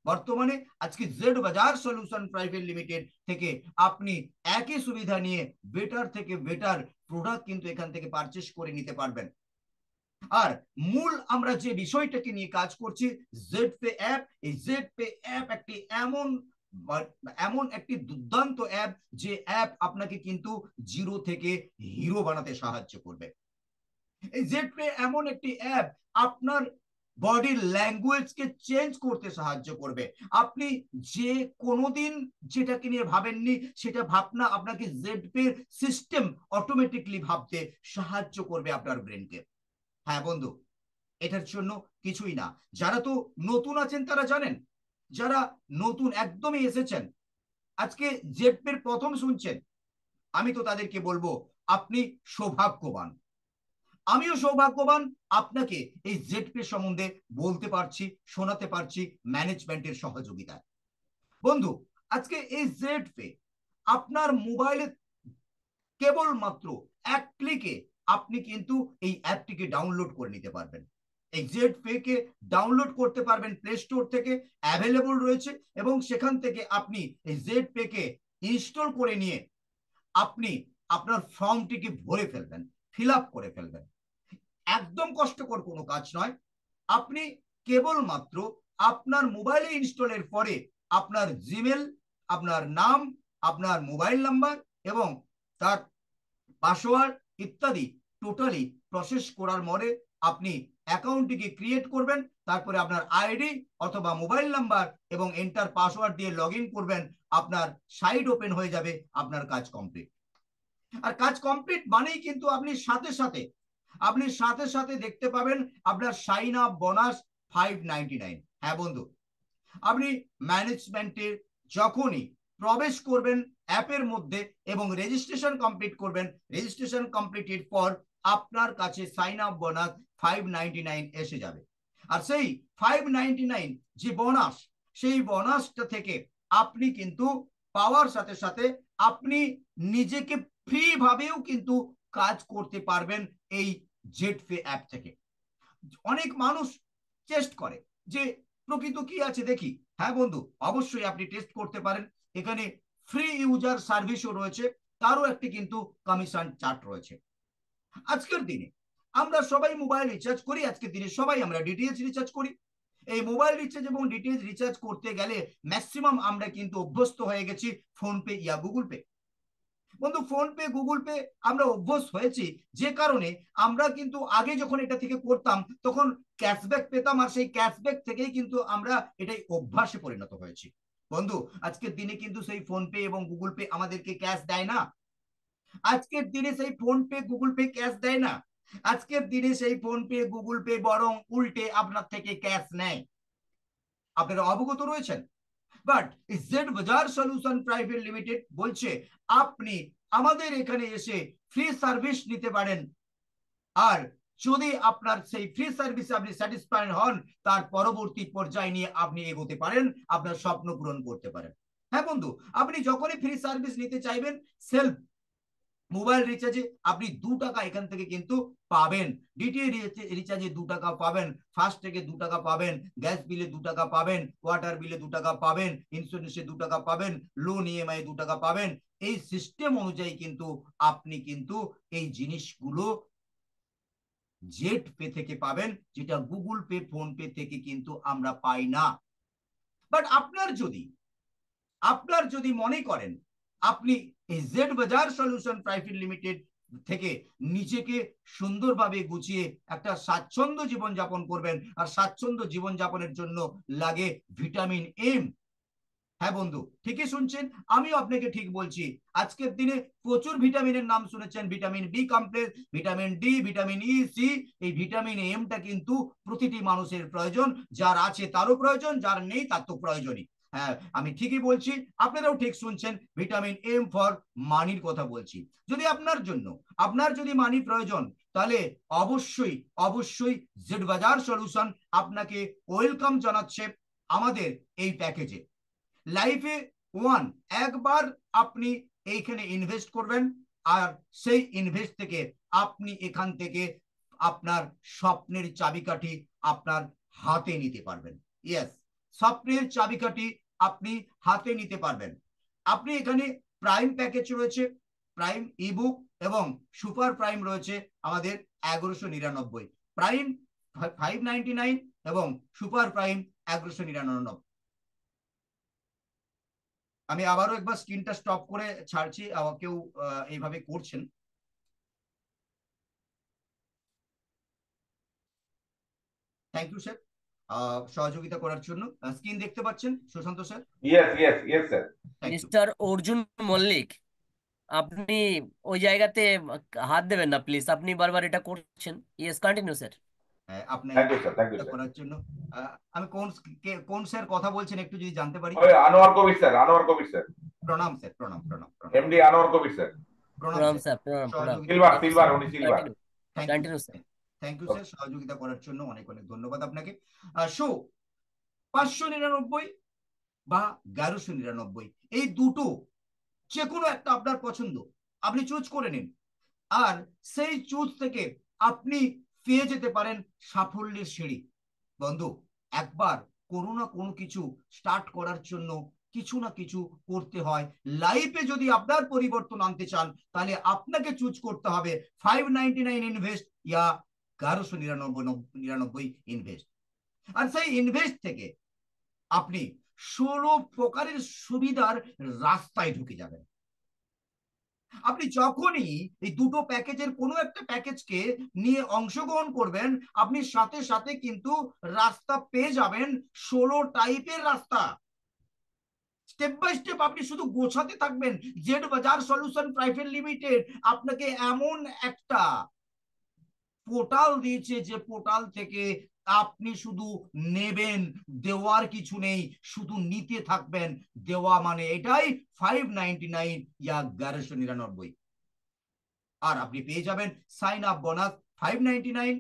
বর্তমানে আজকে জেড বাজার সলিউশন প্রাইভেট লিমিটেড থেকে আপনি একই সুবিধা নিয়ে বেটার থেকে বেটার প্রোডাক্ট কিন্তু এখান থেকে পারচেস করে নিতে পারবেন। আর মূল আমরা যে বিষয়টাকে নিয়ে কাজ করছি জেডপে অ্যাপ, এই জেডপে অ্যাপ একটি এমন একটি দুর্দান্ত অ্যাপ যে অ্যাপ আপনাকে কিন্তু জিরো থেকে হিরো বানাতে সাহায্য করবে। এই জেডপে এমন একটি অ্যাপ আপনার বডির ল্যাঙ্গুয়েজকে চেঞ্জ করতে সাহায্য করবে। আপনি যে কোনোদিন যেটাকে নিয়ে ভাবেননি সেটা ভাবনা আপনাকে জেডপে সিস্টেম অটোমেটিকলি ভাবতে সাহায্য করবে আপনার ব্রেনকে। হ্যাঁ বন্ধু, এটার জন্য কিছুই না। যারা তো নতুন আছেন তারা জানেন, যারা নতুন একদমই এসেছেন আজকে জেডপের প্রথম শুনছেন, আমি তো তাদেরকে বলবো আপনি সৌভাগ্যবান। আমিও সৌভাগ্যবান আপনাকে এই জেডপে সম্বন্ধে বলতে পারছি, শোনাতে পারছি ম্যানেজমেন্টের সহযোগিতায়। বন্ধু, আজকে এই জেডপে আপনার মোবাইলে কেবলমাত্র এক ক্লিকে আপনি কিন্তু এই অ্যাপটিকে ডাউনলোড করে নিতে পারবেন। এই জেডপে কে ডাউনলোড করতে পারবেন প্লে স্টোর থেকে, অ্যাভেলেবল রয়েছে, এবং সেখান থেকে আপনি এই জেডপে কে ইনস্টল করে নিয়ে আপনি আপনার ফর্মটিকে ভরে ফেলবেন, ফিল আপ করে ফেলবেন। একদম কষ্টকর কোনো কাজ নয়। আপনি কেবলমাত্র আপনার মোবাইলে ইনস্টলের পরে আপনার জিমেল, আপনার নাম, আপনার মোবাইল নাম্বার এবং তার পাসওয়ার্ড ইত্যাদি টোটালি প্রসেস করার পরে আপনি অ্যাকাউন্টটিকে ক্রিয়েট করবেন, তারপরে আপনার আইডি অথবা মোবাইল নাম্বার এবং এন্টার পাসওয়ার্ড দিয়ে লগ ইন করবেন, আপনার সাইট ওপেন হয়ে যাবে, আপনার কাজ কমপ্লিট। আর কাজ কমপ্লিট মানেই কিন্তু আপনি সাথে সাথে দেখতে পাবেন আপনার সাইন আপ বোনাস 599। হ্যাঁ বন্ধু, আপনি ম্যানেজমেন্টে যখনই প্রবেশ করবেন অ্যাপের মধ্যে এবং রেজিস্ট্রেশন কমপ্লিট করবেন, রেজিস্ট্রেশন কমপ্লিটের পর আপনার কাছে সাইন আপ বোনাস 599 এসে যাবে। আর সেই 599 যে বোনাস, সেই বোনাসটা থেকে আপনি কিন্তু পাওয়ার সাথে সাথে আপনি নিজেকে ফ্রি ভাবেও কিন্তু কাজ করতে পারবেন এই জেডপে অ্যাপ থেকে। অনেক মানুষ টেস্ট করে যে প্রকৃত কি আছে দেখি। হ্যাঁ বন্ধু, অবশ্যই আপনি টেস্ট করতে পারেন। এখানে ফ্রি ইউজার সার্ভিসও রয়েছে, তারও একটি কিন্তু কমিশন চার্ট রয়েছে। আজকের দিনে আমরা সবাই মোবাইল রিচার্জ করি, আজকের দিনে সবাই আমরা ডিটিএইচ রিচার্জ করি। এই মোবাইল রিচার্জ এবং ডিটিএইচ রিচার্জ করতে গেলে ম্যাক্সিমাম আমরা কিন্তু অভ্যস্ত হয়ে গেছি ফোনপে ইয়া গুগল পে। বন্ধু, ফোন পে গুগল পে আমরা অভ্যস্ত হয়েছি, যে কারণে আমরা কিন্তু আগে যখন এটা থেকে করতাম তখন ক্যাশব্যাক পেতাম, আর সেই ক্যাশব্যাক থেকেই কিন্তু আমরা এটাই অভ্যাসে পরিণত হয়েছি। বন্ধু, আজকের দিনে কিন্তু সেই ফোন পে এবং গুগল পে আমাদেরকে ক্যাশ দেয় না। আজকের দিনে সেই phone pay Google pay cash দেয় না। আজকের দিনে সেই ফোন পে গুগল পে বরং উল্টে আপনার থেকে ক্যাশ নেয়। আপনারা অবগত রয়েছেন। বাট জেড বাজার সলিউশন প্রাইভেট লিমিটেড বলছে আপনি আমাদের এখানে এসে ফ্রি সার্ভিস নিতে পারেন, আর যদি আপনার সেই ফ্রি সার্ভিসে আপনি স্যাটিসফাইড হন তার পরবর্তী পর্যায়ে নিয়ে আপনি এগোতে পারেন, আপনার স্বপ্ন পূরণ করতে পারেন। হ্যাঁ বন্ধু, আপনি যখনই ফ্রি সার্ভিস নিতে চাইবেন সেলফ মোবাইল রিচার্জে আপনি 2 টাকা এখান থেকে কিন্তু পাবেন, ডিটিএইচ রিচার্জে 2 টাকা পাবেন, ফাস্ট থেকে 2 টাকা পাবেন, গ্যাস বিলে 2 টাকা পাবেন, ওয়াটার বিলে 2 টাকা পাবেন, ইন্স্যুরেন্সে 2 টাকা পাবেন, লোন ইএমআই 2 টাকা পাবেন। এই সিস্টেম অনুযায়ী কিন্তু আপনি কিন্তু এই জিনিসগুলো জেড পে থেকে পাবেন, যেটা গুগল পে ফোন পে থেকে কিন্তু আমরা পাই না। বাট আপনার যদি মনে করেন আপনি এই জেড বাজার সলিউশন প্রাইভেট লিমিটেড থেকে নিজেকে সুন্দরভাবে গুছিয়ে একটা স্বাচ্ছন্দ্য জীবন যাপন করবেন, আর স্বাচ্ছন্দ্য জীবন যাপনের জন্য লাগে ভিটামিন এম। হ্যাঁ বন্ধু, ঠিকই শুনছেন, আমিও আপনাকে ঠিক বলছি। আজকের দিনে প্রচুর ভিটামিনের নাম শুনেছেন, vitamin B complex, vitamin D, vitamin E, C. এই ভিটামিন এমটা কিন্তু প্রতিটি মানুষের প্রয়োজন, যার আছে তারও প্রয়োজন, যার নেই তার তো প্রয়োজনই। হ্যাঁ, আমি ঠিকই বলছি, আপনারাও ঠিক শুনছেন, ভিটামিন এম ফর মানির কথা বলছি। যদি আপনার যদি মানি প্রয়োজন, তাহলে অবশ্যই অবশ্যই জেড বাজার সলিউশন আপনাকে ওয়েলকাম জানাচ্ছে আমাদের এই প্যাকেজে। লাইফে একবার আপনি এইখানে ইনভেস্ট করবেন, আর সেই ইনভেস্ট থেকে আপনি এখান থেকে আপনার স্বপ্নের চাবিকাঠি আপনার হাতে নিতে পারবেন। ইয়েস, স্বপ্নের চাবিকাঠি আপনি হাতে নিতে পারবেন। আপনি এখানে প্রাইম প্যাকেজ রয়েছে, প্রাইম ইবুক এবং সুপার প্রাইম রয়েছে আমাদের 1199। প্রাইম 599 এবং সুপার প্রাইম 1199। আমি আবারও একবার স্ক্রিনটা স্টপ করে ছাড়ছি, কেউ এইভাবে করছেন। থ্যাংক ইউ স্যার সহযোগিতা করার জন্য। স্ক্রিন দেখতে পাচ্ছেন Sushant sir? Yes yes yes sir. Thank you. Mister Arjun Mallick, আপনি ওই জায়গাতে হাত দেবেন না প্লিজ, আপনি বারবার এটা করছেন। Yes, continue sir. আপনি thank you sir, thank you sir. করার জন্য আমি কোন স্যার কথা বলছেন একটু যদি জানতে পারি? ওই আনোয়ার কবির স্যার, আনোয়ার কবির স্যার। প্রণাম স্যার, প্রণাম প্রণাম প্রণাম। MD Anwar Kabir sir. প্রণাম প্রণাম স্যার স্যার, প্রণাম প্রণাম। Silver, thank you silver, sir, উনি silver. Continue, thank you continue sir. Thank you sir সহযোগিতা করার জন্য অনেক অনেক ধন্যবাদ আপনাকে। শো 599 বা 1199 এই দুটো যে কোনো একটা আপনার পছন্দ, আপনি চুজ করে নিন। আর সেই চুজ থেকে আপনি পেয়ে যেতে পারেন সাফল্যের সিঁড়ি। বন্ধু, একবার কোনো না কোনো কিছু স্টার্ট করার জন্য কিছু না কিছু করতে হয়। লাইফে যদি আপনার পরিবর্তন আনতে চান তাহলে আপনাকে চুজ করতে হবে 599 ইনভেস্ট ইয়া 1199 ইনভেস্ট। আর সেই ইনভেস্ট থেকে আপনি 16 প্রকারের সুবিধার রাস্তায় ঢুকে যাবেন। আপনি যখনই এই দুটো প্যাকেজের কোনো একটা প্যাকেজকে নিয়ে অংশগ্রহণ করবেন, আপনি সাথে সাথে কিন্তু রাস্তা পেয়ে যাবেন 16 টাইপের রাস্তা। স্টেপ বাই স্টেপ আপনি শুধু গোছাতে থাকবেন। জেড বাজার সলিউশন প্রাইভেট লিমিটেড আপনাকে এমন একটা পোর্টাল দিয়েছে যে পোর্টাল থেকে আপনি শুধু নেবেন, দেওয়ার কিছু নেই, শুধু নিতে থাকবেন। দেওয়া মানে এটাই 599 ইয়া 1199। আর আপনি পেয়ে যাবেন sign up bonus 599,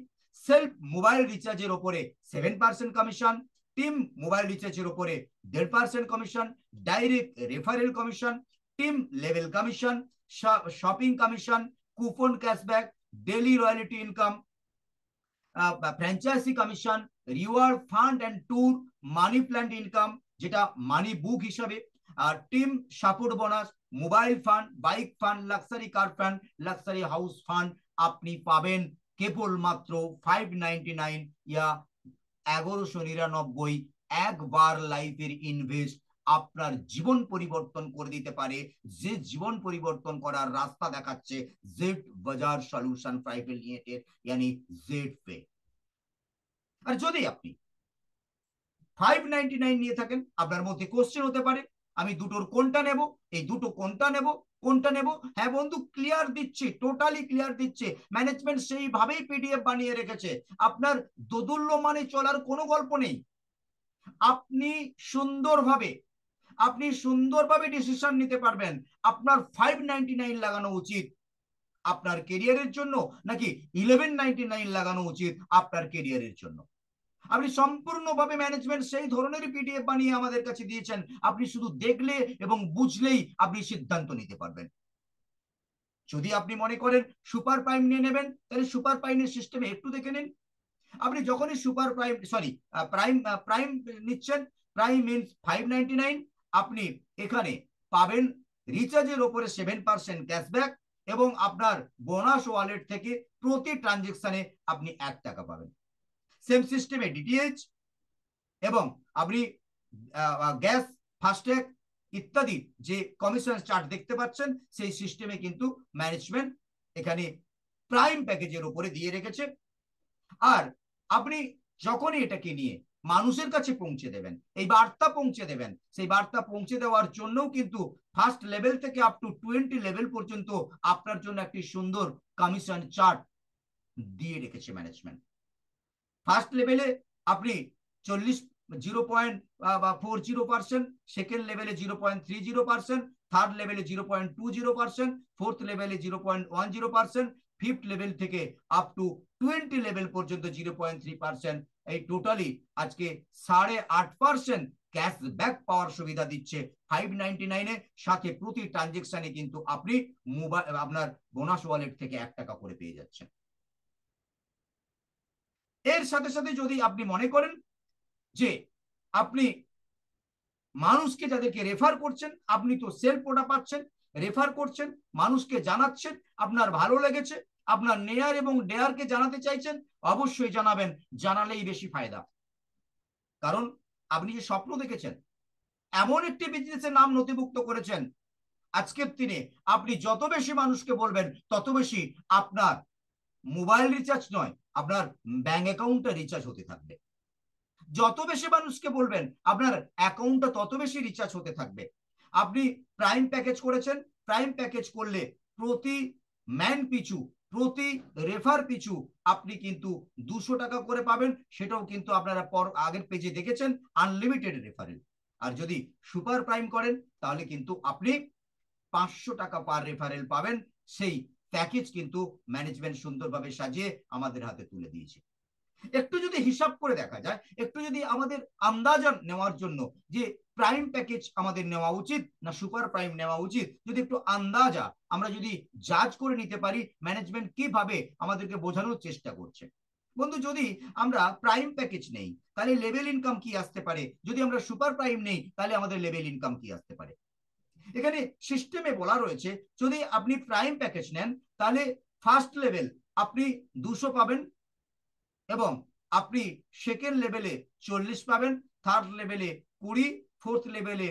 self mobile রিচার্জের উপরে 7% কমিশন, টিম মোবাইল রিচার্জের উপরে 1.5% commission, direct referral commission, team level commission, shopping commission, coupon cashback, daily royalty income, franchise commission, reward fund and tour, money plant income যেটা মানি বুক হিসাবে, আর team support bonus, mobile fund, bike fund, luxury car fund, luxury house fund আপনি পাবেন কেবলমাত্র 599 ইয়া 1199। একবার লাইফের ইনভেস্ট আপনার জীবন পরিবর্তন করে দিতে পারে। যে জীবন পরিবর্তন করার রাস্তা দেখাচ্ছে জেড বাজার সলিউশন প্রাইভেট লিমিটেড यानी জেড পে। আর যদি আপনি 599 নিয়ে থাকেন, আপনার মধ্যে কোশ্চেন হতে পারে আমি দুটোর কোনটা নেব, এই দুটো কোনটা নেব, কোনটা নেব। হ্যাঁ বন্ধু, ক্লিয়ার দিচ্ছি, টোটালি ক্লিয়ার দিচ্ছে। ম্যানেজমেন্ট সেইভাবেই পিডিএফ বানিয়ে রেখেছে, আপনার দোদুল্য মানে চলার কোনো গল্প নেই। আপনি সুন্দরভাবে ডিসিশন নিতে পারবেন আপনার 599 লাগানো উচিত আপনার কেরিয়ারের জন্য নাকি 1199 লাগানো উচিত আপনার কেরিয়ারের জন্য। আপনি সম্পূর্ণভাবে ম্যানেজমেন্ট সেই ধরনের পিডিএফ বানিয়ে আমাদের কাছে দিয়েছেন, আপনি শুধু দেখলে এবং বুঝলেই আপনি সিদ্ধান্ত নিতে পারবেন। যদি আপনি মনে করেন সুপার প্রাইম নিয়ে নেবেন তাহলে সুপার প্রাইমের সিস্টেমে একটু দেখে নিন। আপনি যখনই সুপার প্রাইম প্রাইম নিচ্ছেন, প্রাইম মিনস 599, আপনি এখানে পাবেন রিচার্জের উপরে 7% ক্যাশব্যাক এবং আপনার বোনাস ওয়ালেট থেকে প্রতি ট্রানজেকশনে আপনি 1 টাকা পাবেন। সেম সিস্টেমে ডিটিএইচ এবং আপনি গ্যাস, ফাস্ট্যাগ ইত্যাদি যে কমিশন চার্ট দেখতে পাচ্ছেন সেই সিস্টেমে কিন্তু ম্যানেজমেন্ট এখানে প্রাইম প্যাকেজের উপরে দিয়ে রেখেছে। আর আপনি যখনই এটাকে নিয়ে মানুষের কাছে পৌঁছে দেবেন, এই বার্তা পৌঁছে দেবেন, সেই বার্তা পৌঁছে দেওয়ার জন্য কিন্তু ফার্স্ট লেভেল থেকে আপ টু 20 লেভেল পর্যন্ত আপনার জন্য একটি সুন্দর কমিশন চার্ট দিয়ে রেখেছে ম্যানেজমেন্ট। ফার্স্ট লেভেলে আপনি 0.40%, সেকেন্ড লেভেলে 0.30%, থার্ড লেভেলে 0.20%, ফোর্থ লেভেলে 0.10%, ফিফথ লেভেল থেকে আপ টু 20 লেভেল পর্যন্ত 0.3%। এই টোটালি আজকে 8.5% ক্যাশব্যাক পাওয়ার সুবিধা দিচ্ছে 599 সাথে প্রতি ট্রানজেকশনে কিন্তু আপনি মোবাইল আপনার বোনাস ওয়ালেট থেকে 1 টাকা করে পেয়ে যাচ্ছেন। এর সাথে সাথে যদি আপনি মনে করেন যে আপনি মানুষকে যাদেরকে রেফার করছেন, আপনি তো সেলফ ওটা পাচ্ছেন, রেফার করছেন, মানুষকে জানাচ্ছেন, আপনার ভালো লেগেছে, আপনার নেয়ার এবং ডেয়ারকে জানাতে চাইছেন, অবশ্যই জানাবেন, জানালেই বেশি ফায়দা। কারণ আপনি যে স্বপ্ন দেখেছেন, এমন একটি বিজনেসের নাম নথিভুক্ত করেছেন, আজকের দিনে আপনি যত বেশি মানুষকে বলবেন তত বেশি আপনার মোবাইল রিচার্জ নয়, আপনার ব্যাংক অ্যাকাউন্টে রিচার্জ হতে থাকবে। যত বেশি মানুষকে বলবেন আপনার অ্যাকাউন্টটা তত বেশি রিচার্জ হতে থাকবে। আপনি প্রাইম প্যাকেজ করেছেন, প্রাইম প্যাকেজ করলে প্রতি ম্যান পিছু, প্রতি রেফার পিছু আপনি কিন্তু 200 টাকা করে পাবেন। সেটাও কিন্তু আপনারা আগের পেজে দেখেছেন, আনলিমিটেড রেফারেল। আর যদি সুপার প্রাইম করেন তাহলে কিন্তু আপনি 500 টাকা পার রেফারেল পাবেন। সেই প্যাকেজ কিন্তু ম্যানেজমেন্ট সুন্দরভাবে সাজিয়ে আমাদের হাতে তুলে দিয়েছে। একটু যদি হিসাব করে দেখা যায়, একটু যদি আমাদের আন্দাজা নেওয়ার জন্য যে প্রাইম প্যাকেজ আমাদের নেওয়া উচিত না সুপার প্রাইম নেওয়া উচিত, যদি একটু আন্দাজা আমরা যদি জাজ করে নিতে পারি ম্যানেজমেন্ট কিভাবে আমাদেরকে বোঝানোর চেষ্টা করছে। বন্ধু, যদি আমরা প্রাইম প্যাকেজ নেই তাহলে লেভেল ইনকাম কি আসতে পারে, যদি আমরা সুপার প্রাইম নেই তাহলে আমাদের লেভেল ইনকাম কি আসতে পারে। এখানে সিস্টেমে বলা রয়েছে, যদি আপনি প্রাইম প্যাকেজ নেন তাহলে ফার্স্ট লেভেল আপনি 200 পাবেন, এবং আপনি সেকেন্ড লেভেলে 40 পাবেন, থার্ড লেভেলে 20, ফোর্থ লেভেলে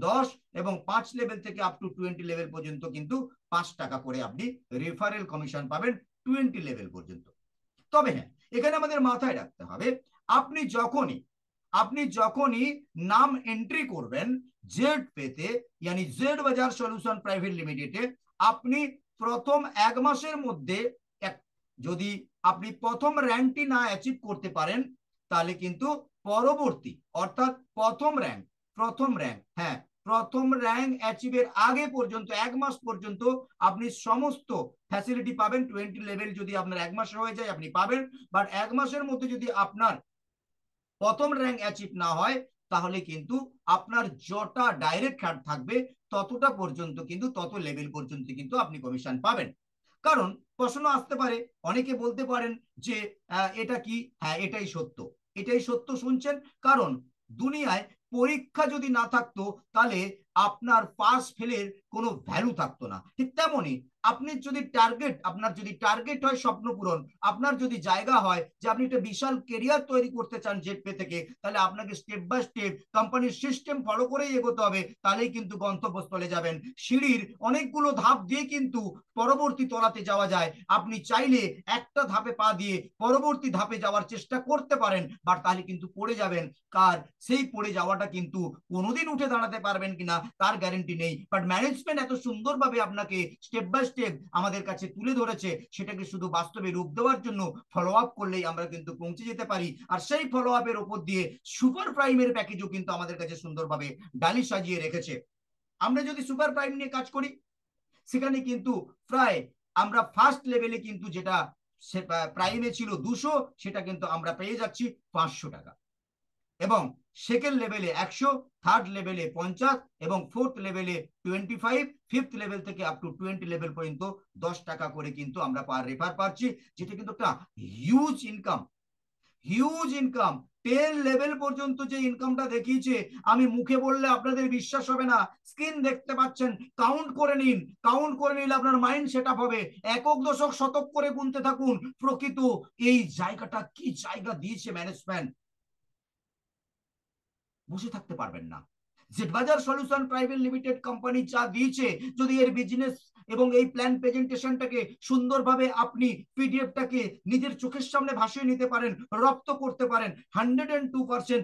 10, এবং 5 লেভেল থেকে আপ টু 20 লেভেল পর্যন্ত কিন্তু 5 টাকা করে আপনি রেফারেল কমিশন পাবেন 20 লেভেল পর্যন্ত। তবে হ্যাঁ, এখানে আমাদের মাথায় রাখতে হবে, আপনি যখনই নাম এন্ট্রি করবেন জেড পেতে, यानी জেড বাজার সলিউশন প্রাইভেট লিমিটেডে, আপনি প্রথম 1 মাসের মধ্যে যদি আপনি প্রথম র্যাঙ্কটি না অ্যাচিভ করতে পারেন তাহলে কিন্তু পরবর্তী, অর্থাৎ প্রথম র্যাঙ্ক অ্যাচিভের আগে পর্যন্ত 1 মাস পর্যন্ত আপনি সমস্ত ফ্যাসিলিটি পাবেন। 20 লেভেল যদি আপনার 1 মাসে হয়ে যায় আপনি পাবেন, বাট 1 মাসের মধ্যে যদি আপনার প্রথম র্যাঙ্ক অ্যাচিভ না হয় তাহলে কিন্তু আপনার যতটা ডাইরেক্ট কার্ড থাকবে ততটা পর্যন্ত কিন্তু, তত লেভেল পর্যন্ত কিন্তু আপনি কমিশন পাবেন। কারণ প্রশ্ন আসতে পারে, অনেকে বলতে পারেন যে এটা কি, হ্যাঁ এটাই সত্য, এটাই সত্য শুনছেন। কারণ দুনিয়ায় পরীক্ষা যদি না থাকতো তাহলে আপনার পাস ফেলের কোনো ভ্যালু থাকতো না। ঠিক তেমনি আপনার যদি টার্গেট হয় স্বপ্ন পূরণ, আপনার যদি জায়গা হয় যে আপনি একটা বিশাল কেরিয়ার তৈরি করতে চান জেডপে থেকে, তাহলে আপনাকে স্টেপ বাই স্টেপ কোম্পানির সিস্টেম ফলো করেই এগোতে হবে, তাহলেই কিন্তু গন্তব্যস্থলে যাবেন। সিঁড়ির অনেকগুলো ধাপ দিয়ে কিন্তু পরবর্তী তলাতে যাওয়া যায়। আপনি চাইলে একটা ধাপে পা দিয়ে পরবর্তী ধাপে যাওয়ার চেষ্টা করতে পারেন, বাট তাহলে কিন্তু পড়ে যাবেন। সেই পড়ে যাওয়াটা কিন্তু কোনোদিন উঠে দাঁড়াতে পারবেন কিনা তার গ্যারেন্টি নেই। বাট ম্যানেজমেন্ট এত সুন্দরভাবে আপনাকে স্টেপ বাই স্টেপ আমাদের কাছে তুলে ধরেছে, সেটাকে শুধু বাস্তবে রূপ দেওয়ার জন্য ফলো আপ করলেই আমরা কিন্তু পৌঁছে যেতে পারি। আর সেই ফলো আপের উপর দিয়ে সুপার প্রাইমের প্যাকেজও কিন্তু আমাদের কাছে সুন্দরভাবে ডালি সাজিয়ে রেখেছে। আমরা যদি সুপার প্রাইম নিয়ে কাজ করি সেখানে কিন্তু প্রায় আমরা ফার্স্ট লেভেলে কিন্তু যেটা প্রাইমে ছিল 200, সেটা কিন্তু আমরা পেয়ে যাচ্ছি 500 টাকা, এবং সেকেন্ড লেভেলে 100, থার্ড লেভেলে 50, এবং ফোর্থ লেভেলে 25, ফিফথ লেভেল থেকে আপ টু 20 লেভেল পর্যন্ত 10 টাকা করে কিন্তু আমরা পার রেফার পাচ্ছি, যেটা কিন্তু একটা হিউজ ইনকাম। 10 লেভেল পর্যন্ত যে ইনকামটা দেখিয়েছে, আমি মুখে বললে আপনাদের বিশ্বাস হবে না। স্ক্রিন দেখতে পাচ্ছেন, কাউন্ট করে নিলে আপনার মাইন্ড সেট আপ হবে। একক দশক শতক করে গুনতে থাকুন। প্রকৃত এই জায়গাটা কি জায়গা দিয়েছে ম্যানেজমেন্ট, বসে থাকতে পারবেন না। জেড বাজার সলিউশন প্রাইভেট লিমিটেড কোম্পানি যা দিয়েছে, যদি এর বিজনেস এবং এই প্ল্যান প্রেজেন্টেশনটাকে সুন্দরভাবে আপনি পিডিএফটাকে নিজের চোখের সামনে ভাসিয়ে নিতে পারেন, রপ্ত করতে পারেন, 102%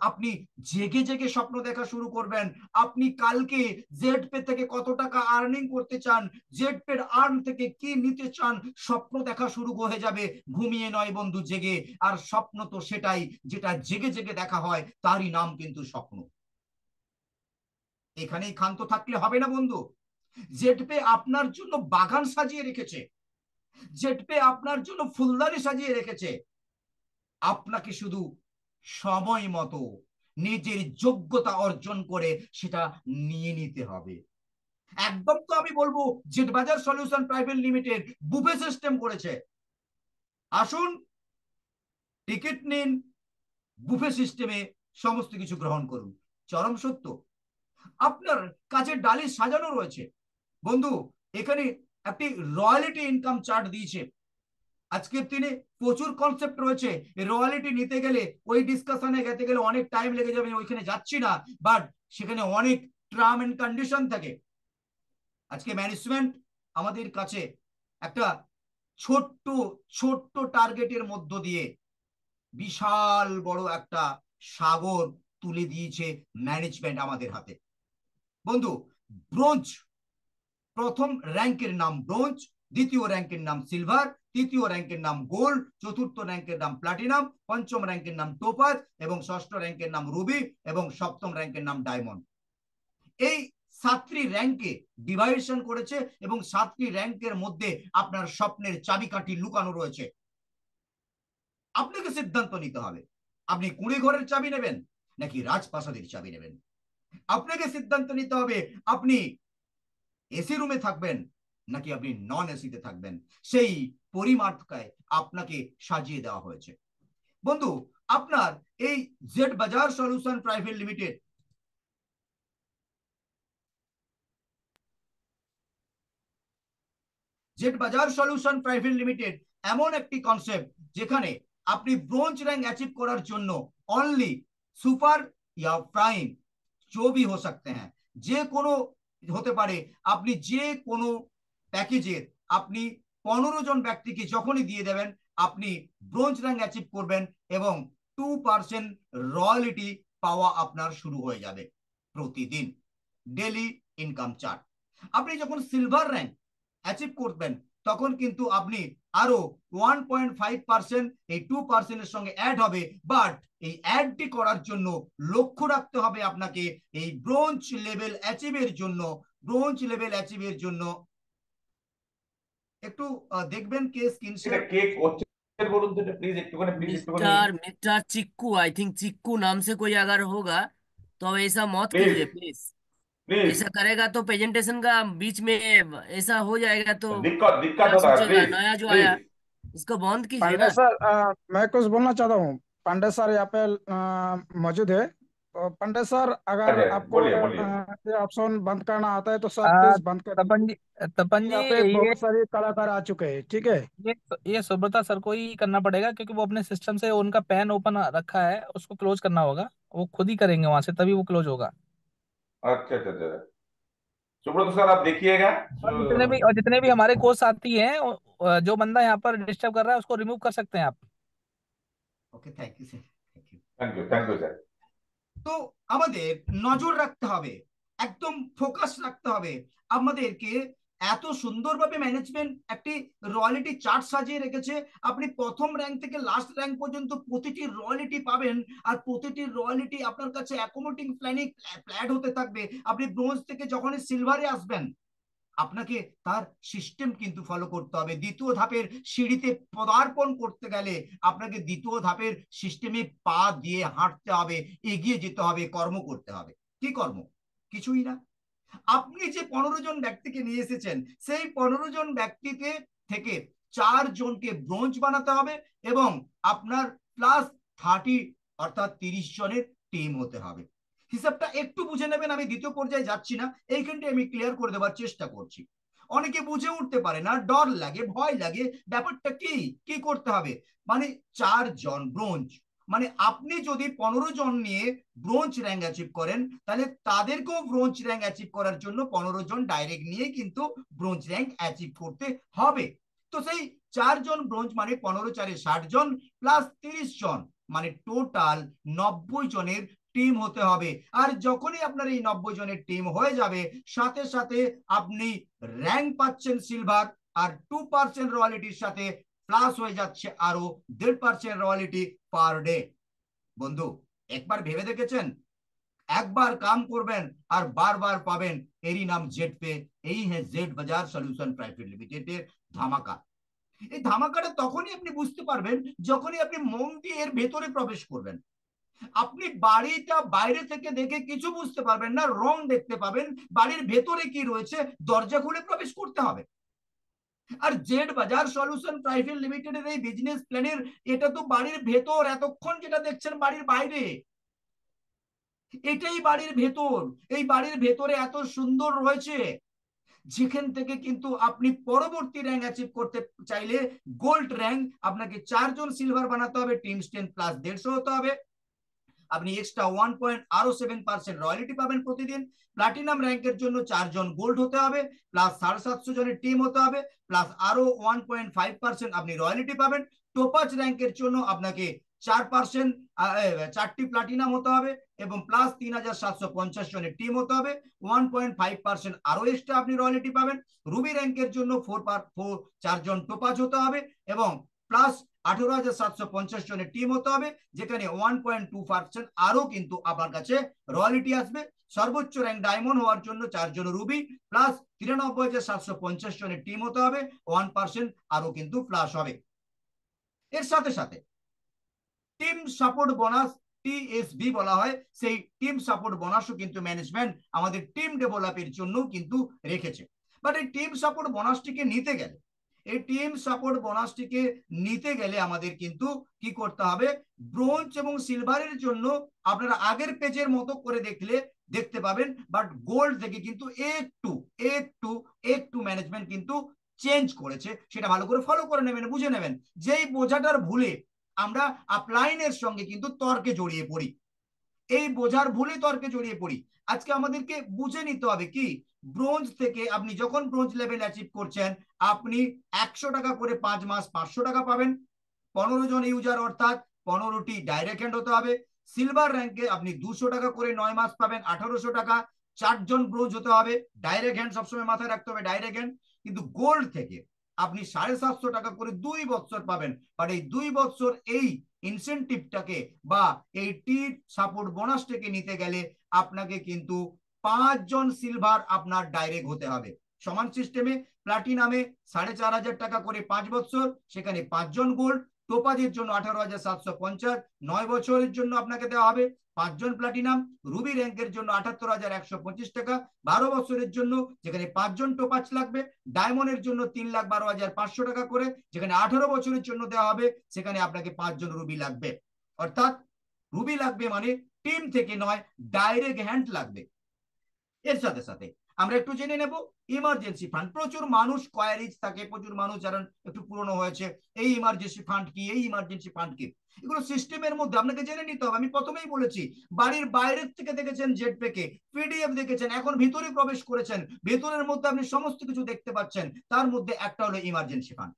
আপনি জেগে জেগে স্বপ্ন দেখা শুরু করবেন। আপনি কালকে জেড পে থেকে কত টাকা আর্নিং করতে চান, জেড পে আর্ন থেকে কি নিতে চান, স্বপ্ন দেখা শুরু হয়ে যাবে। ঘুমিয়ে নয় বন্ধু, জেগে। আর স্বপ্ন তো সেটাই যেটা জেগে জেগে দেখা হয়, তারই নাম কিন্তু স্বপ্ন। এখানেই ক্ষান্ত থাকলে হবে না বন্ধু। জেডপে আপনার জন্য বাগান সাজিয়ে রেখেছে, জেডপে আপনার জন্য ফুলদানি সাজিয়ে রেখেছে। আপনাকে শুধু সময় মতো নিজের যোগ্যতা অর্জন করে সেটা নিয়ে নিতে হবে। একদম তো আমি বলবো জেড বাজার solution private limited buffet system করেছে। আসুন, টিকিট নিন, বুফে সিস্টেমে সমস্ত কিছু গ্রহণ করুন। চরম সত্য, আপনার কাছে ডালি সাজানো রয়েছে বন্ধু। এখানে একটি রয়্যালিটি ইনকাম চার্ট দিয়েছে। আজকের দিনে প্রচুর কনসেপ্ট রয়েছে। রয়্যালিটি নিতে গেলে, ওই ডিসকাশনে যেতে গেলে অনেক টাইম লেগে যাবে, ওইখানে যাচ্ছি না, বাট সেখানে অনেক টার্ম এন্ড কন্ডিশন থাকে। আজকে ম্যানেজমেন্ট আমাদের কাছে একটা ছোট্ট ছোট্ট টার্গেটের মধ্য দিয়ে বিশাল বড় একটা সাগর তুলে দিয়েছে ম্যানেজমেন্ট আমাদের হাতে। বন্ধু, ব্রোঞ্জ, প্রথম র্যাঙ্কের নাম ব্রোঞ্জ, দ্বিতীয় র্যাঙ্কের নাম সিলভার, তৃতীয় র্যাঙ্কের নাম গোল্ড, চতুর্থ র্যাঙ্কের নাম প্লাটিনাম, পঞ্চম র্যাঙ্কের নাম টোপাজ এবং ষষ্ঠ র্যাঙ্কের নাম রুবি এবং সপ্তম র্যাঙ্কের নাম ডায়মন্ড। এই 7টি র্যাঙ্কে ডিভাইডেশন করেছে এবং 7টি র্যাঙ্কের মধ্যে আপনার স্বপ্নের চাবিকাঠি লুকানো রয়েছে। আপনাকে সিদ্ধান্ত নিতে হবে, আপনি কুঁড়ে ঘরের চাবি নেবেন নাকি রাজপ্রাসাদের চাবি নেবেন। আপনাকে সিদ্ধান্ত নিতে হবে আপনি এসি রুমে থাকবেন নাকি আপনি নন এসিতে থাকবেন। সেই পরিমার্কায় আপনাকে সাজিয়ে দেওয়া হয়েছে। বন্ধু, আপনার এই জেড বাজার সলিউশন প্রাইভেট লিমিটেড জেড বাজার সলিউশন প্রাইভেট লিমিটেড এমন একটি কনসেপ্ট যেখানে আপনি ব্রোঞ্জ র্যাঙ্ক অ্যাচিভ করার জন্য অনলি সুপার या प्राइम जो भी हो सकते हैं, যে কোনো হতে পারে, আপনি যে কোনো প্যাকেজের আপনি 15 জন ব্যক্তিকে যখনই দিয়ে দেবেন আপনি ব্রোঞ্জ র্যাঙ্ক অ্যাচিভ করবেন এবং 2% রয়্যালিটি পাওয়া আপনার শুরু হয়ে যাবে প্রতিদিন, ডেলি ইনকাম চার্ট। আপনি যখন সিলভার র্যাঙ্ক অ্যাচিভ করবেন তখন কিন্তু আপনি আরো 1.5% এই 2% এর সঙ্গে অ্যাড হবে। বাট এই অ্যাডটি করার জন্য লক্ষ্য রাখতে হবে আপনাকে এই ব্রোঞ্জ লেভেল অ্যাচিভের জন্য। ব্রোঞ্জ লেভেল অ্যাচিভের জন্য একটু দেখবেন কে স্ক্রিন এটা শেয়ার। কে করছে বলুন তো, এটা प्लीज একটুখানি mister mister chikoo, I think chikoo नाम से कोई अगर होगा तो अब ऐसा मत प्लीज कीजिए प्लीज। प्लीज। ऐसा करेगा तो प्रेजेंटेशन का बीच में ऐसा हो जाएगा तो दिक्कत दिक्कत क्या हो रहा है, सोचेगा प्लीज नया जो प्लीज। आया, इसको बंद कीजिए पांडे ना। सर, मैं कुछ बोलना चाहता हूँ। पांडे सर यहाँ पे मौजूद है। तो पांडे सर, अगर अजय आपको बोलिए बोलिए। ये ऑप्शन बंद करना आता है तो सर आ, प्लीज बंद कर तपन दीजिए। जी तपन जी यहाँ पे ये बहुत सारे कलाकार आ चुके हैं, ठीक है। ये ये सुब्रता सर को ही करना पड़ेगा, क्योंकि वो अपने सिस्टम से उनका पैन ओपन रखा है, उसको क्लोज करना होगा। वो खुद ही करेंगे वहां से, तभी वो क्लोज होगा। अच्छा अच्छा अच्छा। सुब्रत सर आप देखिएगा। और जितने भी हमारे कोच साथी हैं, जो बंदा यहाँ पर डिस्टर्ब कर रहा है उसको रिमूव कर सकते हैं आप। Okay, thank you sir, thank you sir. তো আমাদের নজর রাখতে হবে, একদম ফোকাস রাখতে হবে আমাদেরকে। এত সুন্দরভাবে ম্যানেজমেন্ট একটি রয়্যালিটি চার্ট সাজিয়ে রেখেছে। আপনি প্রথম র্যাঙ্ক থেকে লাস্ট র্যাঙ্ক পর্যন্ত প্রতিটি রয়্যালিটি পাবেন আর প্রতিটি রয়্যালিটি আপনার কাছে অ্যাকোমোডিং প্ল্যানিং প্ল্যাড হতে থাকবে। আপনি ব্রোঞ্জ থেকে যখনই সিলভারে আসবেন আপনাকে তার সিস্টেম কিন্তু ফলো করতে হবে। দ্বিতীয় ধাপের সিঁড়িতে পদার্পণ করতে গেলে আপনাকে দ্বিতীয় ধাপের সিস্টেমে পা দিয়ে হাঁটতে হবে, এগিয়ে যেতে হবে, কর্ম করতে হবে। কি কর্ম? কিছুই না। আপনি যে 15 জন ব্যক্তিকে নিয়ে এসেছেন সেই 15 জন ব্যক্তিকে থেকে 4 জনকে ব্রোঞ্জ বানাতে হবে এবং আপনার প্লাস 30 অর্থাৎ 30 জনের টিম হতে হবে। হিসাবটা একটু বুঝে নেবেন, আমি দ্বিতীয় পর্যায়ে যাচ্ছি না, এইখানটা আমি ক্লিয়ার করে দেওয়ার চেষ্টা করছি। অনেকে বুঝে উঠতে পারে না, ডর লাগে, ভয় লাগে, ব্যাপারটা কি কি করতে হবে। মানে 4 জন ব্রোঞ্জ, মানে আপনি যদি 15 জন নিয়ে ব্রোঞ্জ র্যাঙ্ক অ্যাচিভ করেন তাহলে তাদেরকেও ব্রোঞ্জ র্যাঙ্ক অ্যাচিভ করার জন্য 15 জন ডাইরেক্ট নিয়ে কিন্তু ব্রোঞ্জ র্যাঙ্ক অ্যাচিভ করতে হবে। তো সেই 4 জন ব্রোঞ্জ মানে 15 4 60 জন প্লাস 30 জন মানে টোটাল 90 জনের টিম হতে হবে। আর যখনই আপনার এই 90 জনের টিম হয়ে যাবে সাথে সাথে আপনি র্যাঙ্ক পাচ্ছেন সিলভার আর 2% রয়্যালিটির সাথে প্লাস হয়ে যাচ্ছে আরো 1.5% রয়্যালিটি পার ডে। বন্ধু, একবার ভেবে দেখেছেন? একবার কাম করবেন আর বারবার পাবেন, এরই নাম জেড পে। এই হ্যাঁ জেড বাজার সলিউশন প্রাইভেট লিমিটেডের ধামাকা। এই ধামাকাটা তখনই আপনি বুঝতে পারবেন যখনই আপনি মন দিয়ে এর ভেতরে প্রবেশ করবেন। আপনি বাড়িটা বাইরে থেকে দেখে কিছু বুঝতে পারবেন না, রং দেখতে পাবেন, বাড়ির ভেতরে কি রয়েছে দরজা খুলে প্রবেশ করতে হবে। আর জেড বাজার সলিউশন প্রাইভেট লিমিটেডের এই বিজনেস প্ল্যানের এটা তো বাড়ির ভেতর, এতক্ষণ যেটা দেখছেন বাড়ির বাইরে, এটাই বাড়ির ভেতর। এই বাড়ির ভেতরে এত সুন্দর রয়েছে যেখান থেকে কিন্তু আপনি পরবর্তী র্যাঙ্ক অ্যাচিভ করতে চাইলে গোল্ড র্যাঙ্ক আপনাকে 4 জন সিলভার বানাতে হবে, টিম স্ট্রেংথ প্লাস 150 হতে হবে, আপনি এক্সট্রা 1.07% রয়্যালিটি পাবেন প্রতিদিন। প্লাটিনাম র্যাঙ্কের জন্য 4 জন গোল্ড হতে হবে, প্লাস 750 জনের টিম হতে হবে, প্লাস আরো 1.5% আপনি রয়্যালিটি পাবেন। টোপাজ র্যাঙ্কের জন্য আপনাকে 4% 4টি প্লাটিনাম হতে হবে এবং প্লাস 3750 জনের টিম হতে হবে, 1.5% আরো এক্সট্রা আপনি রয়্যালিটি পাবেন। রুবি র্যাঙ্কের জন্য 4 জন টোপাজ হতে হবে এবং প্লাস 18,750 জনের টিম হতে হবে, যেখানে 1.2% আরো কিন্তু আপনার কাছে রয়্যালিটি আসবে। সর্বোচ্চ র্যাঙ্ক ডায়মন্ড হওয়ার জন্য 4 জন রুবি প্লাস 93,750 জনের টিম হতে হবে, 1% আরো কিন্তু প্লাস হবে। এর সাথে সাথে টিম সাপোর্ট বোনাস, টিএসবি বলা হয়, সেই টিম সাপোর্ট বোনাসও কিন্তু ম্যানেজমেন্ট আমাদের টিম ডেভেলপের জন্য কিন্তু রেখেছে। বাট এই টিম সাপোর্ট বোনাসটিকে নিতে গেলে আমাদের কিন্তু কি করতে হবে, ব্রোঞ্জ এবং সিলভারের জন্য আপনারা আগের পেজের মতো করে দেখতে পাবেন, বাট গোল্ড থেকে কিন্তু একটু ম্যানেজমেন্ট কিন্তু চেঞ্জ করেছে, সেটা ভালো করে ফলো করে নেবেন, বুঝে নেবেন। যেই বোঝাটার ভুলে আমরা আপলাইনের সঙ্গে কিন্তু তর্কে জড়িয়ে পড়ি, এই বোঝার ভুলে তর্কে জড়িয়ে পড়ি। আজকে আমাদেরকে বুঝে নিতে হবে কি, ব্রোঞ্জ থেকে আপনি যখন ব্রোঞ্জ লেভেল অ্যাচিভ করছেন, আপনি 100 টাকা করে 5 মাস 500 টাকা পাবেন, 15 জন ইউজার অর্থাৎ 15টি ডাইরেক্ট হ্যান্ড হতে হবে। সিলভার র্যাঙ্কে আপনি 200 টাকা করে 9 মাস পাবেন, 1800 টাকা, 4 জন ব্রোঞ্জ হতে হবে, ডাইরেক্ট হ্যান্ড সবসময় মাথায় রাখতে হবে, ডাইরেক্ট হ্যান্ড। কিন্তু গোল্ড থেকে আপনি 750 টাকা করে 2 বছর পাবেন, বাট এই 2 বছর এই ইনসেন্টিভটাকে বা এই টি সাপোর্ট বোনাসটাকে নিতে গেলে আপনাকে কিন্তু 5 জন সিলভার আপনার ডাইরেক্ট হতে হবে। সমান সিস্টেমে প্লাটিনামে 4,500 টাকা করে 5 বছর, সেখানে 5 জন গোল্ড। টোপাজের জন্য 18,750, 9 বছরের জন্য আপনাকে দেওয়া হবে 5 জন প্লাটিনাম। রুবি র্যাঙ্কের জন্য 78,125 টাকা 12 বছরের জন্য, যেখানে 5 জন টোপাজ লাগবে। ডায়মন্ডের জন্য 3,12,500 টাকা করে, যেখানে 18 বছরের জন্য দেওয়া হবে, সেখানে আপনাকে 5 জন রুবি লাগবে। অর্থাৎ রুবি লাগবে মানে টিম থেকে নয়, ডাইরেক্ট হ্যান্ড লাগবে। এর সাথে সাথে আমরা একটু জেনে নেব ইমার্জেন্সি ফান্ড। প্রচুর মানুষ কোয়ারিজ থাকে, প্রচুর মানুষ যারা একটু পুরনো হয়েছে, এই ইমার্জেন্সি ফান্ড কি, এই ইমার্জেন্সি ফান্ড কি, এগুলো সিস্টেমের মধ্যে আপনাকে জেনে নিতে হবে। আমি প্রথমেই বলেছি, বাড়ির বাইরের থেকে দেখেছেন জেটপ্যাকে, পিডিএফ দেখেছেন, এখন ভিতরে প্রবেশ করেছেন, ভেতরের মধ্যে আপনি সমস্ত কিছু দেখতে পাচ্ছেন। তার মধ্যে একটা হলো ইমার্জেন্সি ফান্ড।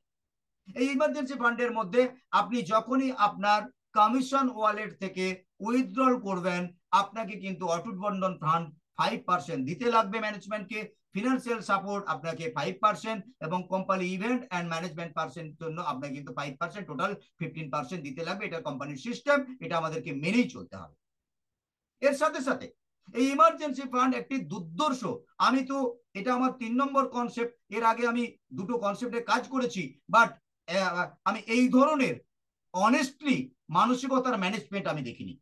এই ইমার্জেন্সি ফান্ডের মধ্যে আপনি যখনই আপনার কমিশন ওয়ালেট থেকে উইথড্রল করবেন, আপনাকে কিন্তু অটুট বন্ধন ফান্ড 5% দিতে লাগবে ম্যানেজমেন্টকে। ফিনান্সিয়াল সাপোর্ট আপনাকে 5% এবং company event and management percent জন্য আপনাকে কিন্তু 5%, টোটাল 15% দিতে লাগবে। এটা কোম্পানির সিস্টেম, এটা আমাদেরকে মেনেই চলতে হবে। এর সাথে সাথে এই ইমার্জেন্সি ফান্ড একটি দুর্দর্শ, আমি তো এটা আমার 3 নম্বর কনসেপ্ট, এর আগে আমি 2টো কনসেপ্টে কাজ করেছি, বাট আমি এই ধরনের অনেস্টলি মানসিকতার ম্যানেজমেন্ট আমি দেখিনি।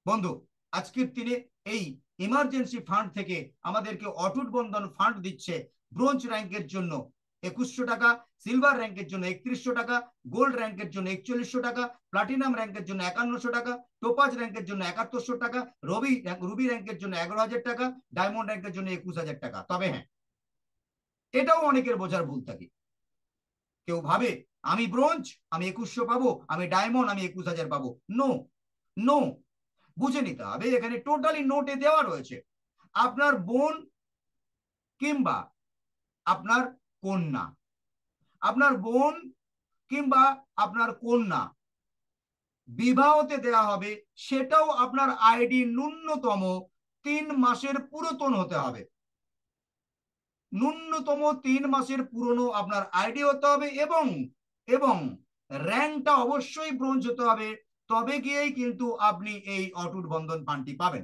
বন্ধু, আজকের দিনে এই ইমার্জেন্সি ফান্ড থেকে আমাদেরকে অটুট বন্ধন ফান্ড দিচ্ছে ব্রোঞ্জ র্যাঙ্কের জন্য 2100 টাকা, সিলভার র্যাঙ্কের জন্য 3100 টাকা, গোল্ড র্যাঙ্কের জন্য 4100 টাকা, প্লাটিনাম র্যাঙ্কের জন্য 5100 টাকা, টোপাজ র্যাঙ্কের জন্য 7100 টাকা, রুবি র্যাঙ্কের জন্য 11,000 টাকা, ডায়মন্ড র্যাঙ্কের জন্য 21,000 টাকা। তবে হ্যাঁ, এটাও অনেকের বোঝার ভুল থাকে। কেউ ভাবে আমি ব্রোঞ্জ আমি 2100 পাবো, আমি ডায়মন্ড আমি 21,000 পাবো। নো নো, বুঝে নিতে হবে, এখানে টোটালি নোটে দেওয়া রয়েছে আপনার বোন কিংবা আপনার কন্যা, আপনার বোন কিংবা আপনার কন্যা বিবাহতে দেওয়া হবে, সেটাও আপনার আইডি ন্যূনতম 3 মাসের পুরাতন হতে হবে। ন্যূনতম 3 মাসের পুরনো আপনার আইডি হতে হবে এবং এবং র্যাঙ্কটা অবশ্যই ব্রোঞ্জ হতে হবে, তবে গিয়েই কিন্তু আপনি এই অটুট বন্ধন ফান্ডটি পাবেন।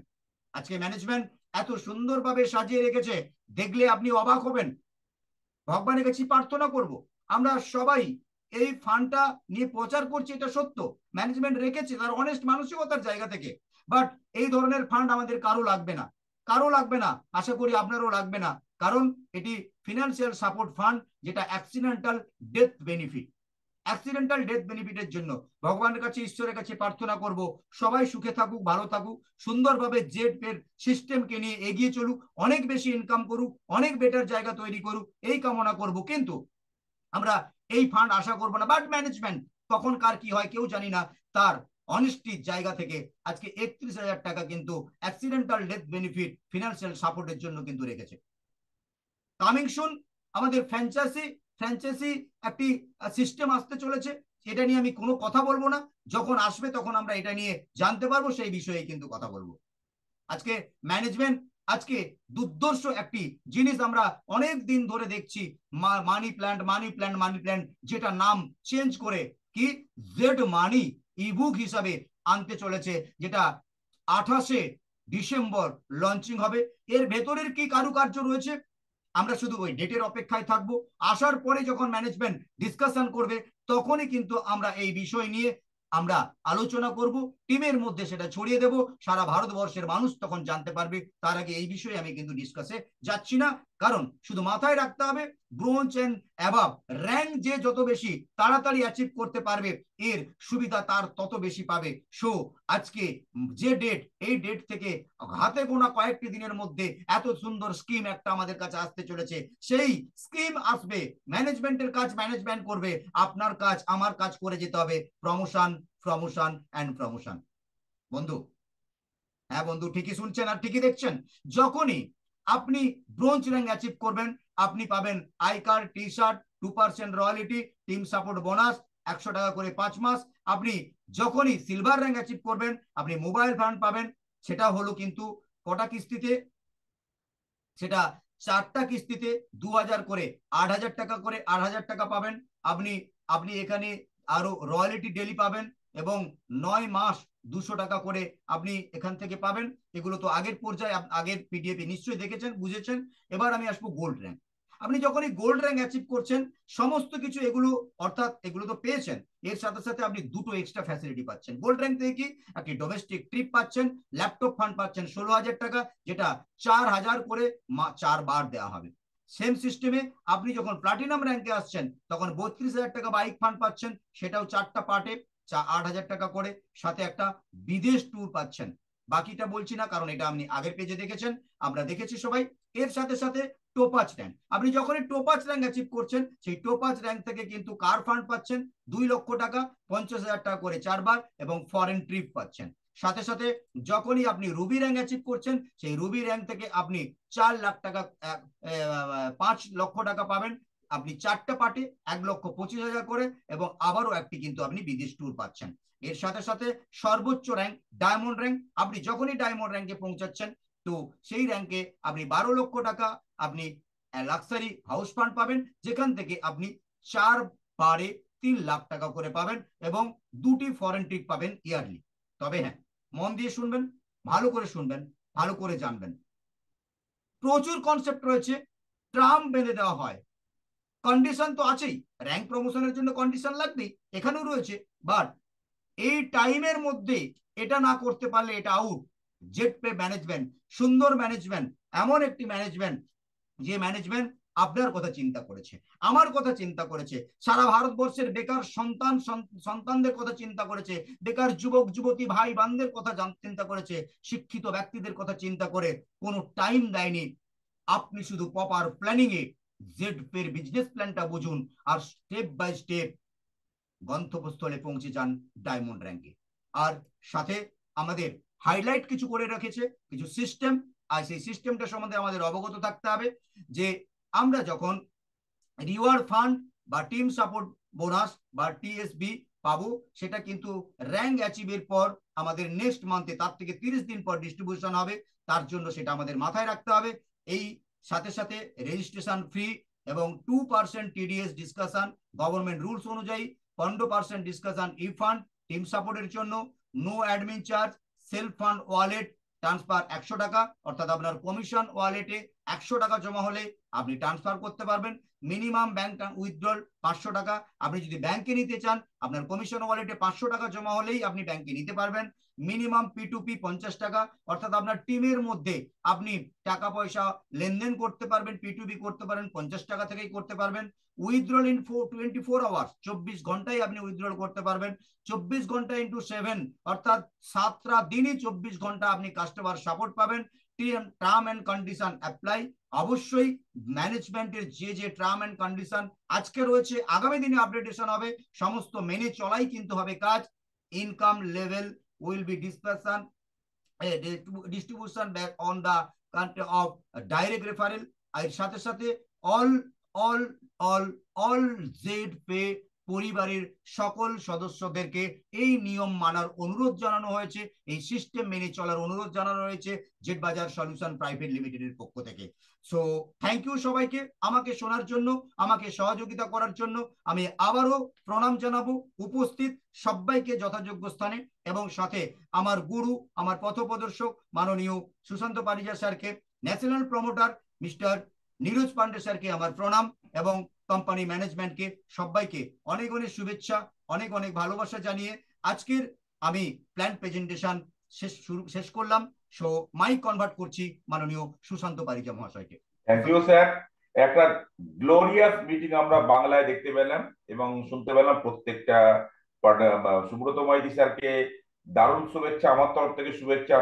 আজকে ম্যানেজমেন্ট এত সুন্দরভাবে সাজিয়ে রেখেছে, দেখলে আপনি অবাক হবেন। ভগবানের কাছে প্রার্থনা করব আমরা সবাই এই ফান্ডটা নিয়ে প্রচার করছি, এটা সত্য, ম্যানেজমেন্ট রেখেছে তার অনেস্ট মানসিকতার জায়গা থেকে। বাট এই ধরনের ফান্ড আমাদের কারো লাগবে না, কারো লাগবে না, আশা করি আপনারও লাগবে না, কারণ এটি ফিনান্সিয়াল সাপোর্ট ফান্ড, যেটা accidental death benefit. Accidental death বেনিফিটের জন্য ভগবানের কাছে, ঈশ্বরের কাছে প্রার্থনা করব সবাই সুখে থাকুক, ভালো থাকুক, সুন্দরভাবে জেড পের সিস্টেমকে নিয়ে এগিয়ে চলুক, অনেক বেশি ইনকাম করুক, অনেক বেটার জায়গা তৈরি করুক, এই কামনা করব। কিন্তু আমরা এই ফান্ড আশা করব না, বাট ম্যানেজমেন্ট কখন কার কি হয় কেউ জানি না, তার অনেস্টির জায়গা থেকে আজকে 31,000 টাকা কিন্তু অ্যাক্সিডেন্টাল ডেথ বেনিফিট ফিনান্সিয়াল সাপোর্টের জন্য কিন্তু রেখেছে। কামিং সুন আমাদের ফ্র্যাঞ্চাইজি একটি সিস্টেম আসতে চলেছে, এটা নিয়ে আমি কোনো কথা বলবো না, যখন আসবে তখন আমরা এটা নিয়ে জানতে পারবো, সেই বিষয়ে কিন্তু কথা বলবো। আজকে ম্যানেজমেন্ট আজকে দুর্দর্শ একটি জিনিস আমরা অনেক দিন ধরে দেখছি, মানি প্ল্যান্ট, যেটা নাম চেঞ্জ করে কি জেড মানি ইবুক হিসাবে আনতে চলেছে, যেটা 28শে ডিসেম্বর লঞ্চিং হবে। এর ভেতরের কি কারুকার্য রয়েছে আমরা শুধু ওই ডেটের অপেক্ষায় থাকবো, আসার পরে যখন ম্যানেজমেন্ট ডিসকাশন করবে তখনই কিন্তু আমরা এই বিষয় নিয়ে আমরা আলোচনা করব, টিমের মধ্যে সেটা ছড়িয়ে দেব, সারা ভারতবর্ষের মানুষ তখন জানতে পারবে। তার আগে এই বিষয়ে আমি কিন্তু ডিসকাসে যাচ্ছি না, কারণ শুধু মাথায় রাখতে হবে ব্রোঞ্জ এন্ড অ্যাবাভ র্যাঙ্ক যে যত বেশি তাড়াতাড়ি অ্যাচিভ করতে পারবে এর সুবিধা তার তত বেশি পাবে। সো আজকে যে ডেট, এই ডেট থেকে হাতে গোনা কয়েকটি দিনের মধ্যে এত সুন্দর স্কিম একটা আমাদের কাছে আসতে চলেছে, সেই স্কিম আসবে, ম্যানেজমেন্টের কাজ ম্যানেজমেন্ট করবে, আপনার কাজ আমার কাজ করে যেতে হবে, প্রমোশন প্রমোশন অ্যান্ড প্রমোশন। বন্ধু, হ্যাঁ বন্ধু, ঠিকই শুনছেন আর ঠিকই দেখছেন, যখনই আপনি ব্রোঞ্জ র্যাঙ্ক অ্যাচিভ করবেন আপনি পাবেন I card, T shirt, 2% royalty, team support bonus 100 টাকা করে 5 মাস। আপনি যখনই সিলভার র্যাঙ্ক অ্যাচিভ করবেন আপনি মোবাইল ফান্ড পাবেন, সেটা হলো কিন্তু কটা কিস্তিতে, সেটা 4টা কিস্তিতে 2000 করে 8000 টাকা করে 8000 টাকা পাবেন। আপনি আপনি এখানে আরো রয়্যালিটি ডেলি পাবেন এবং 9 মাস 200 টাকা করে আপনি এখান থেকে পাবেন। এগুলো তো আগের পর্যায়ে আগের পিডিএফ নিশ্চয়ই দেখেছেন, বুঝেছেন। এবার আমি আসবো গোল্ড র্যাঙ্ক। আপনি যখনই গোল্ড র্যাঙ্ক অ্যাচিভ করছেন সমস্ত কিছু এগুলো, অর্থাৎ এগুলো তো পেয়েছেন, এর সাথে সাথে আপনি দুটো এক্সট্রা ফ্যাসিলিটি পাচ্ছেন। গোল্ড র্যাঙ্ক থেকে কি একটি ডোমেস্টিক ট্রিপ পাচ্ছেন, ল্যাপটপ ফান্ড পাচ্ছেন 16,000 টাকা, যেটা 4,000 করে 4 বার দেওয়া হবে। সেম সিস্টেমে আপনি যখন প্লাটিনাম র্যাঙ্কে আসছেন তখন 32,000 টাকা বাইক ফান্ড পাচ্ছেন, সেটাও 4টা পার্টে 8,000 টাকা করে, সাথে একটা বিদেশ ট্যুর পাচ্ছেন। বাকিটা বলছি না কারণ এটা আপনি আগের পেজে দেখেছেন, আমরা দেখেছি সবাই। এর সাথে সাথে টোপাচ র্যাঙ্ক, আপনি যখনই টোপাচ র্যাঙ্ক অ্যাচিভ করছেন সেই টোপাচ র্যাঙ্ক থেকে কিন্তু কার ফান্ড পাচ্ছেন 2 লক্ষ টাকা, 50,000 টাকা করে 4 বার এবং ফরেন ট্রিপ পাচ্ছেন। সাথে সাথে যখনই আপনি রুবি র্যাঙ্ক অ্যাচিভ করছেন সেই রুবি র্যাঙ্ক থেকে আপনি 4 লাখ টাকা 5 লক্ষ টাকা পাবেন, আপনি 4টা পার্টি 1,25,000 করে এবং আবারও একটি কিন্তু আপনি বিদেশ ট্যুর পাচ্ছেন। এর সাথে সাথে সর্বোচ্চ র্যাঙ্ক ডায়মন্ড র্যাঙ্ক, আপনি যখনই ডায়মন্ড র্যাঙ্কে পৌঁছাচ্ছেন তো সেই র্যাঙ্কে আপনি 12 লক্ষ টাকা আপনি লাক্সারি হাউস ফান্ড পাবেন, যেখান থেকে আপনি 4 বারে 3 লাখ টাকা করে পাবেন এবং 2টি ফরেন ট্রিপ পাবেন ইয়ারলি। তবে হ্যাঁ, মন দিয়ে শুনবেন, ভালো করে শুনবেন, ভালো করে জানবেন, প্রচুর কনসেপ্ট রয়েছে, ট্রাম বেঁধে দেওয়া হয়, কন্ডিশন তো আছেই, র্যাঙ্ক প্রমোশনের জন্য কন্ডিশন লাগবেই, এখানেও রয়েছে, বাট এই টাইমের মধ্যে এটা না করতে পারলে এটা আউট। জেট পে ম্যানেজমেন্ট, সুন্দর ম্যানেজমেন্ট, এমন একটি ম্যানেজমেন্ট যে ম্যানেজমেন্ট আপনার কথা চিন্তা করেছে, আমার কথা চিন্তা করেছে, সারা ভারতবর্ষের বেকার সন্তানদের কথা চিন্তা করেছে, বেকার যুবক যুবতী ভাই বোনদের কথা চিন্তা করেছে, শিক্ষিত ব্যক্তিদের কথা চিন্তা করে কোনো টাইম দেয়নি। আপনি শুধু প্রপার প্ল্যানিং এ জেড পের বিজনেস প্ল্যানটা বুঝুন আর স্টেপ বাই স্টেপ গন্তব্যস্থলে পৌঁছে যান ডায়মন্ড র্যাঙ্কে। আর সাথে আমাদের হাইলাইট কিছু করে রেখেছে কিছু সিস্টেম, আর সেই সিস্টেমটা সম্বন্ধে আমাদের অবগত থাকতে হবে যে আমরা যখন রিওয়ার্ড ফান্ড বা টিম সাপোর্ট বোনাস বা টিএসবি পাবো সেটা কিন্তু র্যাঙ্ক অ্যাচিভের পর আমাদের নেক্সট মান্থে, তার থেকে 30 দিন পর ডিস্ট্রিবিউশন হবে, তার জন্য সেটা আমাদের মাথায় রাখতে হবে। এই সাথে সাথে রেজিস্ট্রেশন ফ্রি এবং 2% টিডিএস ডিসকাশন গভর্নমেন্ট রুলস অনুযায়ী, 15% ডিসকাশন ই ফান্ড টিম সাপোর্টের জন্য, no admin charge, self fund wallet transfer 100 টাকা, অর্থাৎ আপনার কমিশন ওয়ালেটে 100 টাকা জমা হলে আপনি ট্রান্সফার করতে পারবেন, মিনিমাম ব্যাংক উইথড্রল 500 টাকা। আপনি যদি ব্যাংকে নিতে চান, আপনার কমিশন ওয়ালেটে 500 টাকা জমা হলেই আপনি ব্যাংকে নিতে পারবেন। মিনিমাম P2P 50 টাকা, অর্থাৎ আপনার টিমের মধ্যে আপনি টাকা পয়সা লেনদেন করতে পারবেন, P2P করতে পারেন, 50 টাকা থেকেই করতে পারবেন। উইথড্রল ইন 24 আওয়ার্স, 24 ঘন্টায় আপনি উইথড্রল করতে পারবেন। 24 ঘন্টা ইন্টু 7, অর্থাৎ 7টা দিনই 24 ঘন্টা আপনি কাস্টমার সাপোর্ট পাবেন। Term and condition apply. অবশ্যই ম্যানেজমেন্টের যে টার্ম এন্ড কন্ডিশন আজকে রয়েছে, আগামী দিনে আপডেটেশন হবে, সমস্ত মেনে চলাই কিন্তু হবে কাজ। Income level will be discussion distribution back on the country of direct referral। এর সাথে সাথে all all all all Z pay পরিবারের সকল সদস্যদেরকে এই নিয়ম মানার অনুরোধ জানানো হয়েছে, এই সিস্টেম মেনে চলার অনুরোধ জানানো হয়েছে জেড বাজার সলিউশন প্রাইভেট লিমিটেডের পক্ষ থেকে। সো থ্যাংক ইউ সবাইকে আমাকে শোনার জন্য, আমাকে সহযোগিতা করার জন্য। আমি আবারও প্রণাম জানাবো উপস্থিত সবাইকে যথাযোগ্য স্থানে, এবং সাথে আমার গুরু, আমার পথপ্রদর্শক মাননীয় সুশান্ত পারিজা স্যারকে, national promoter mister Neeraj Pandey স্যারকে আমার প্রণাম, এবং কোম্পানি ম্যানেজমেন্টকে সবাইকে অনেক অনেক শুভেচ্ছা, অনেক অনেক ভালোবাসা জানিয়ে আজকের আমি প্ল্যান প্রেজেন্টেশন শেষ করলাম। সো মাইক কনভার্ট করছি মাননীয় সুশান্ত পারিজা মহাশয়কে। Thank you sir. একটা গ্লোরিয়াস মিটিং আমরা বাংলায় দেখতে পেলাম এবং শুনতে পেলাম। প্রত্যেকটা সুব্রত মাইতি স্যারকে দারুণ শুভেচ্ছা, আমার তরফ থেকে শুভেচ্ছা।